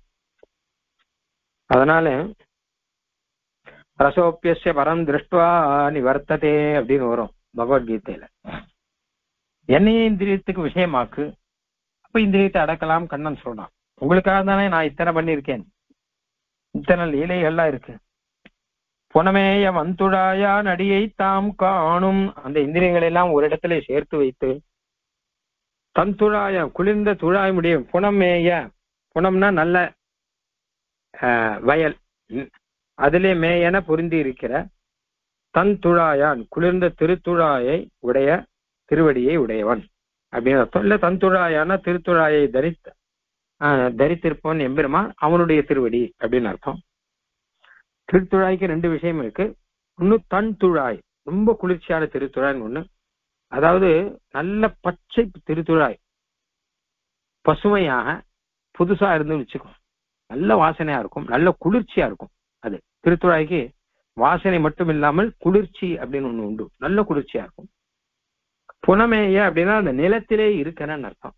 அதனால ரசோப்பியஸ்ய பரம் திருஷ்டுவா நிவர்த்ததே அப்படின்னு வரும் பகவத்கீதையில. என்னையே இந்திரியத்துக்கு விஷயமாக்கு, அப்ப இந்திரியத்தை அடக்கலாம் கண்ணன் சொல்றான். உங்களுக்காக தானே நான் இத்தனை பண்ணியிருக்கேன், இத்தனை லீலைகள்லாம் இருக்கு. புனமேய வந்துழாயா நடியை தாம் காணும், அந்த இந்திரியங்களை எல்லாம் ஒரு இடத்துல சேர்த்து வைத்து, தந்துழாய குளிர்ந்த துழாய் முடியும். புனமேய, புனம்னா நல்ல வயல், அதிலே மேயன பொருந்தி இருக்கிற, தன் துழாயான் குளிர்ந்த திருத்துழாயை உடைய, திருவடியை உடையவன் அப்படின்னு அர்த்தம். இல்ல தந்துழாயான திருத்துழாயை தரித்திருப்பவன் எம்பெருமான், அவனுடைய திருவடி அப்படின்னு அர்த்தம். திருத்துழாய்க்கு 2 விஷயம் இருக்கு. ஒன்னு தன் துழாய், ரொம்ப குளிர்ச்சியான திருத்துழாய்னு ஒண்ணு. அதாவது நல்ல பச்சை திருத்துழாய், பசுமையாக புதுசா இருந்து வச்சுக்கோ, நல்ல வாசனையா இருக்கும், நல்ல குளிர்ச்சியா இருக்கும். அது திருத்துழாய்க்கு வாசனை மட்டும் இல்லாமல் குளிர்ச்சி அப்படின்னு ஒண்ணு உண்டு, நல்ல குளிர்ச்சியா இருக்கும். புனமேய அப்படின்னா அந்த நிலத்திலே இருக்கிறன்னு அர்த்தம்.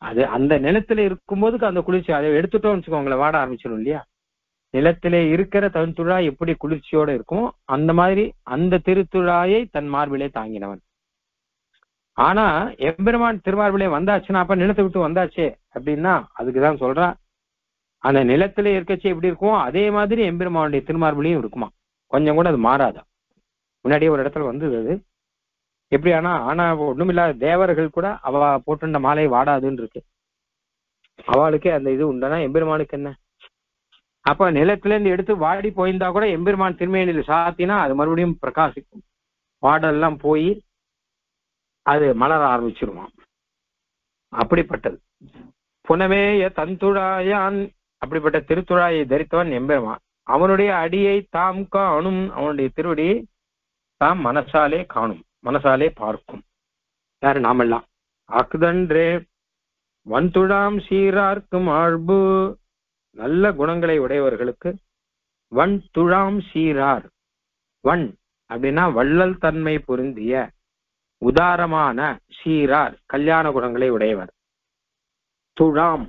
அது அந்த நிலத்திலே இருக்கும்போது அந்த குளிர்ச்சி, அதை எடுத்துட்டோம்னு வச்சுக்கோங்களேன், வாட ஆரம்பிச்சிடும் இல்லையா. நிலத்திலே இருக்கிற தன்துழாய் எப்படி குளிர்ச்சியோட இருக்குமோ அந்த மாதிரி அந்த திருத்துழாயை தன் மார்பிலே தாங்கினவன். ஆனா எம்பெருமான் திருமார்பிலே வந்தாச்சுன்னா, அப்ப நிலத்தை விட்டு வந்தாச்சே அப்படின்னா அதுக்குதான் சொல்றான், அந்த நிலத்திலே இருக்கச்சு எப்படி இருக்கும் அதே மாதிரி எம்பெருமானுடைய திருமார்பிலையும் இருக்குமா, கொஞ்சம் கூட அது மாறாதா. முன்னாடியே ஒரு இடத்துல வந்தது அது எப்படி. ஆனா ஒண்ணும் இல்லாத தேவர்கள் கூட அவ போட்டுண்ட மாலை வாடாதுன்னு இருக்கு. அவளுக்கே அந்த இது உண்டனா எம்பெருமானுக்கு என்ன. அப்ப நிலத்துல இருந்து எடுத்து வாடி போயிருந்தா கூட எம்பெருமான் திருமேனியில சாத்தினா அது மறுபடியும் பிரகாசிக்கும், வாடெல்லாம் போய் அது மலர ஆரம்பிச்சிருவான். அப்படிப்பட்டது புனமேய தந்துழாயான், அப்படிப்பட்ட திருத்துழாயை தரித்தவன் எம்பெருமான். அவனுடைய அடியை தாம் காணும், அவனுடைய திருவடியை தாம் மனசாலே காணும், மனசாலே பார்க்கும். யாரு? நாமெல்லாம். அக்குதன்றே வன்துழாம் சீரார்க்கு மார்பு, நல்ல குணங்களை உடையவர்களுக்கு வன் துழாம் சீரார். வன் அப்படின்னா வள்ளல் தன்மை பொருந்திய உதாரமான, சீரார் கல்யாண குணங்களை உடையவர். துழாம்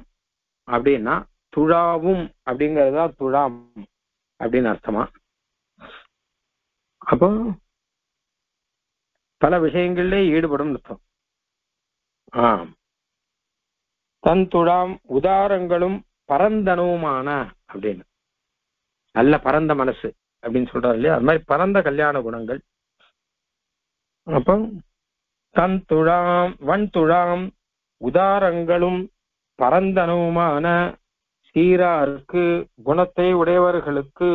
அப்படின்னா துழாவும் அப்படிங்கறதா துழாம் அப்படின்னு அர்த்தமா. அப்போ பல விஷயங்களிலே ஈடுபடும் அர்த்தம். தன் துழாம் உதாரங்களும் பரந்தனவுமான அப்படின்னு, நல்ல பரந்த மனசு அப்படின்னு சொல்றாரு இல்லையா, அது மாதிரி பரந்த கல்யாண குணங்கள். அப்போ தன் துழாம் வன் துழாம் உதாரங்களும் பரந்தனவுமான சீராருக்கு, குணத்தை உடையவர்களுக்கு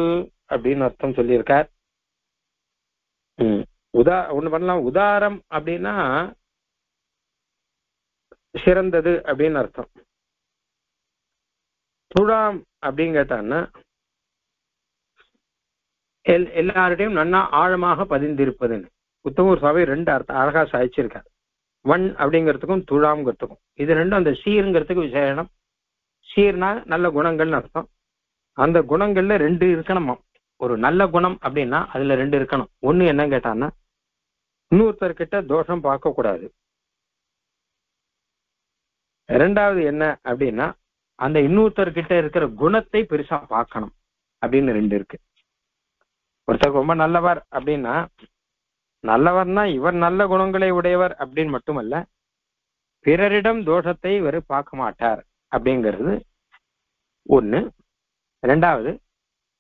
அப்படின்னு அர்த்தம் சொல்லியிருக்கார். ஒண்ணு பண்ணலாம், உதாரம் அப்படின்னா சிறந்தது அப்படின்னு அர்த்தம். துழாம் அப்படின்னு கேட்டான்னா எல்லார்டையும் நன்னா ஆழமாக பதிந்திருப்பதுன்னு உத்தமூர் சுவாமி 2 அர்த்தம் அழகா சாதிச்சிருக்காரு. வன் அப்படிங்கிறதுக்கும் துழாம்ங்கிறதுக்கும். இது ரெண்டும் அந்த சீருங்கிறதுக்கு விசேஷம். சீர்னா நல்ல குணங்கள்னு அர்த்தம். அந்த குணங்கள்ல 2 இருக்கணுமா. ஒரு நல்ல குணம் அப்படின்னா அதுல 2 இருக்கணும். ஒண்ணு என்னன்னு கேட்டான்னா, இன்னொருத்தர்கிட்ட தோஷம் பார்க்க கூடாது. இரண்டாவது என்ன அப்படின்னா, அந்த இன்னொருத்தர்கிட்ட இருக்கிற குணத்தை பெருசா பார்க்கணும் அப்படின்னு 2 இருக்கு. ஒருத்தர் ரொம்ப நல்லவர் அப்படின்னா, நல்லவர்னா இவர் நல்ல குணங்களை உடையவர் அப்படின்னு மட்டுமல்ல, பிறரிடம் தோஷத்தை இவர் பார்க்க மாட்டார் அப்படிங்கிறது ஒண்ணு. இரண்டாவது,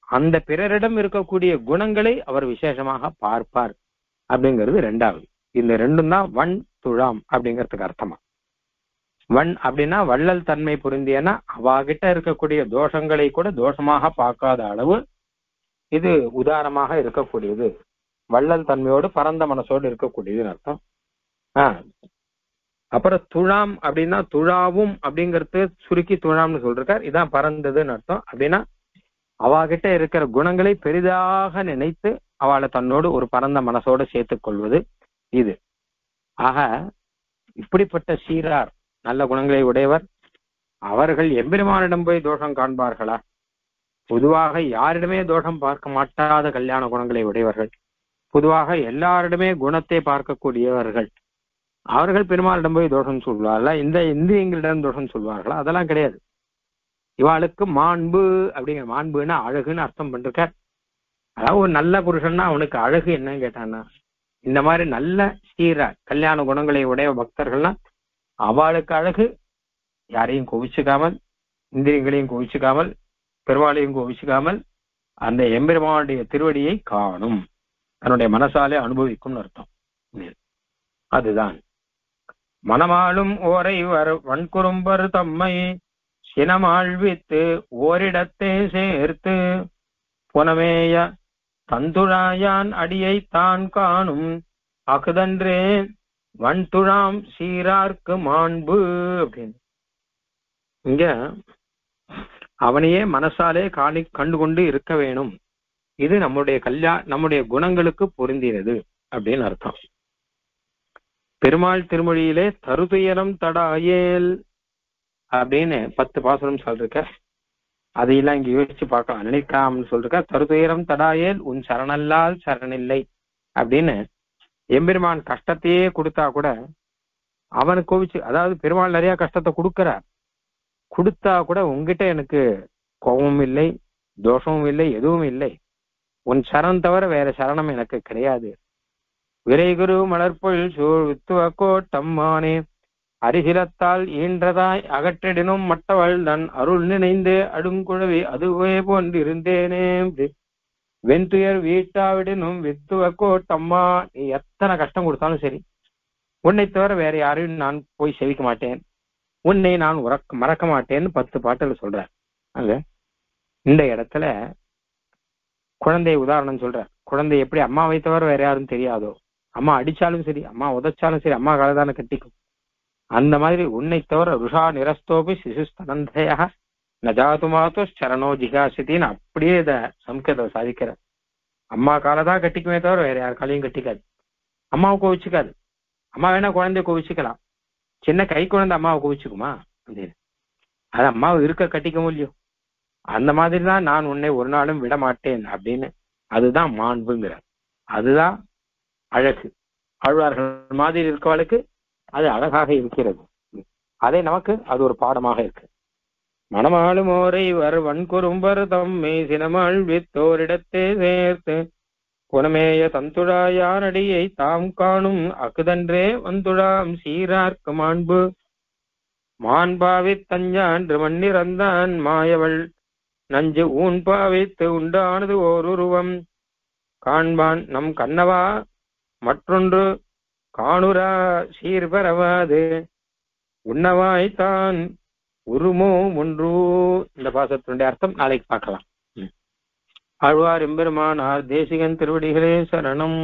அந்த பிறரிடம் இருக்கக்கூடிய குணங்களை அவர் விசேஷமாக பார்ப்பார் அப்படிங்கிறது 2வது. இந்த 2ம் தான் வன் துழாம் அப்படிங்கிறதுக்கு அர்த்தமா. வன் அப்படின்னா வள்ளல் தன்மை பொருந்தியன்னா அவாகிட்ட இருக்கக்கூடிய தோஷங்களை கூட தோஷமாக பார்க்காத அளவு இது உதாரணமாக இருக்கக்கூடியது, வள்ளல் தன்மையோடு பரந்த மனசோடு இருக்கக்கூடியதுன்னு அர்த்தம். அப்புறம் துழாம் அப்படின்னா துழாவும் அப்படிங்கிறது சுருக்கி துழாம்னு சொல்றார். இதான் பறந்ததுன்னு அர்த்தம். அப்படின்னா அவாகிட்ட இருக்கிற குணங்களை பெரிதாக நினைத்து அவளை தன்னோடு ஒரு பரந்த மனசோடு சேர்த்துக் கொள்வது இது. ஆக இப்படிப்பட்ட சீரார் நல்ல குணங்களை உடையவர் அவர்கள் எம்பெருமானிடம் போய் தோஷம் காண்பார்களா? பொதுவாக யாரிடமே தோஷம் பார்க்க மாட்டாத கல்யாண குணங்களை உடையவர்கள், பொதுவாக எல்லாரிடமே குணத்தை பார்க்கக்கூடியவர்கள், அவர்கள் பெருமாளிடம் போய் தோஷம் சொல்வார்களா? இந்த இந்திரியங்களிடம் தோஷம் சொல்வார்களா? அதெல்லாம் கிடையாது. இவாளுக்கு மாண்பு அப்படிங்கிற, மாண்புன்னா அழகுன்னு அர்த்தம் பண்ணிருக்கார். அதாவது ஒரு நல்ல புருஷன்னா அவனுக்கு அழகு என்னன்னு கேட்டான்னா, இந்த மாதிரி நல்ல சீர கல்யாண குணங்களை உடைய பக்தர்கள்னா அவளுக்கு அழகு யாரையும் கோவிச்சுக்காமல், இந்திரியங்களையும் கோவிச்சுக்காமல், பெருமாளையும் கோவிச்சுக்காமல் அந்த எம்பெருமானுடைய திருவடியை காணும், தன்னுடைய மனசாலே அனுபவிக்கும் அர்த்தம். அதுதான் மனமாளும் ஓரை வன்குறும்பர் தம்மை சினமாழ்வித்து ஓரிடத்தே சேர்த்து புனமேய தந்துழாயான் அடியை தான் காணும் அகுதன்றே வன்துழாம் சீரார்க்கு மாண்பு அப்படின்னு. இங்க அவனையே மனசாலே கண்டுகொண்டு இருக்க வேணும், இது நம்முடைய நம்முடைய குணங்களுக்கு பொருந்தினது அப்படின்னு அர்த்தம். பெருமாள் திருமொழியிலே தருதுயரம் தடாயேல் அப்படின்னு 10 பாசுரம் சொல்லிருக்க. அதையெல்லாம் இங்க யோசிச்சு பார்க்கலாம். நினைக்காமன்னு சொல்லிருக்க. தருதுயரம் தடாயேல் உன் சரணல்லால் சரணில்லை அப்படின்னு எம்பெருமான் கஷ்டத்தையே கொடுத்தா கூட அவனுக்கு கோவிச்சு, அதாவது பெருமாள் நிறைய கஷ்டத்தை கொடுக்கிறார், கொடுத்தா கூட உங்ககிட்ட எனக்கு கோபமும் இல்லை, தோஷமும் இல்லை, எதுவும் இல்லை, உன் சரணம் தவிர வேற சரணம் எனக்கு கிடையாது. விரைகுரு மலர்பொழில் சூழ் வித்துவக்கோ தம்மானே அரிசிலத்தால் ஈன்றதாய் அகற்றிடினும் மட்டவள் தன் அருள் நினைந்து அடுங்குழவி அதுவே போன்று இருந்தேனே. வெண்துயர் வீட்டாவிடனும் வித்துவக்கோ தம்மா, நீ எத்தனை கஷ்டம் கொடுத்தாலும் சரி உன்னை தவிர வேற யாரையும் நான் போய் செவிக்க மாட்டேன், உன்னை நான் மறக்க மாட்டேன்னு 10 பாட்டுல சொல்ற. அங்க இந்த இடத்துல குழந்தை உதாரணம் சொல்ற. குழந்தை எப்படி அம்மாவை தவிர வேற யாரும் தெரியாதோ, அம்மா அடிச்சாலும் சரி, அம்மா உதைச்சாலும் சரி, அம்மா காலதான கட்டிக்கும். அந்த மாதிரி உன்னை தவிர ருஷா நிரஸ்தோபி சிசுஸ்தனந்தயா நஜாதுமாத்தோ சரணோ ஜிகாசித்தின்னு அப்படியே இத சம்ஸ்கிருத சாதிக்கிற. அம்மா காலதான் கட்டிக்குமே தவிர வேற யார் காலையும் கட்டிக்காது, அம்மாவை கோவிச்சுக்காது. அம்மா வேணா குழந்தைய கோவிச்சுக்கலாம், சின்ன கை குழந்தை அம்மாவை கோவிச்சுக்குமா அப்படின்னு? அது அம்மாவை இருக்க கட்டிக்கவும் இல்லையோ. அந்த மாதிரிதான் நான் உன்னை ஒரு நாளும் விட மாட்டேன் அப்படின்னு. அதுதான் மாண்புங்கிறார், அதுதான் அழகு. ஆழ்வார்கள் மாதிரி இருக்கவளுக்கு அது அழகாக இருக்கிறது. அதை நமக்கு அது ஒரு பாடமாக இருக்கு. மனமாளும் ஓரை வன்குறும்பர் தம்மை சினமாழ்வித்தோரிடத்தே சேர்த்து புனமேய தந்துழாயானடியை தாம் காணும் அகுதன்றே வந்துழாம் சீரார்க்கு மாண்பு மாண்பாவித் தஞ்சான்று மண்ணிறந்தான் மாயவள் நஞ்சு ஊன்பாவித்து உண்டானது ஓர் உருவம் காண்பான் நம் கண்ணவா மற்றொன்று காணுரா சீர்பரவாது உண்ணவாய்த்தான் உருமோ ஒன்று. இந்த பாசத்தினுடைய அர்த்தம் நாளைக்கு பார்க்கலாம். ஆழ்வார் எம்பெருமானார் தேசிகன் திருவடிகளே சரணம்.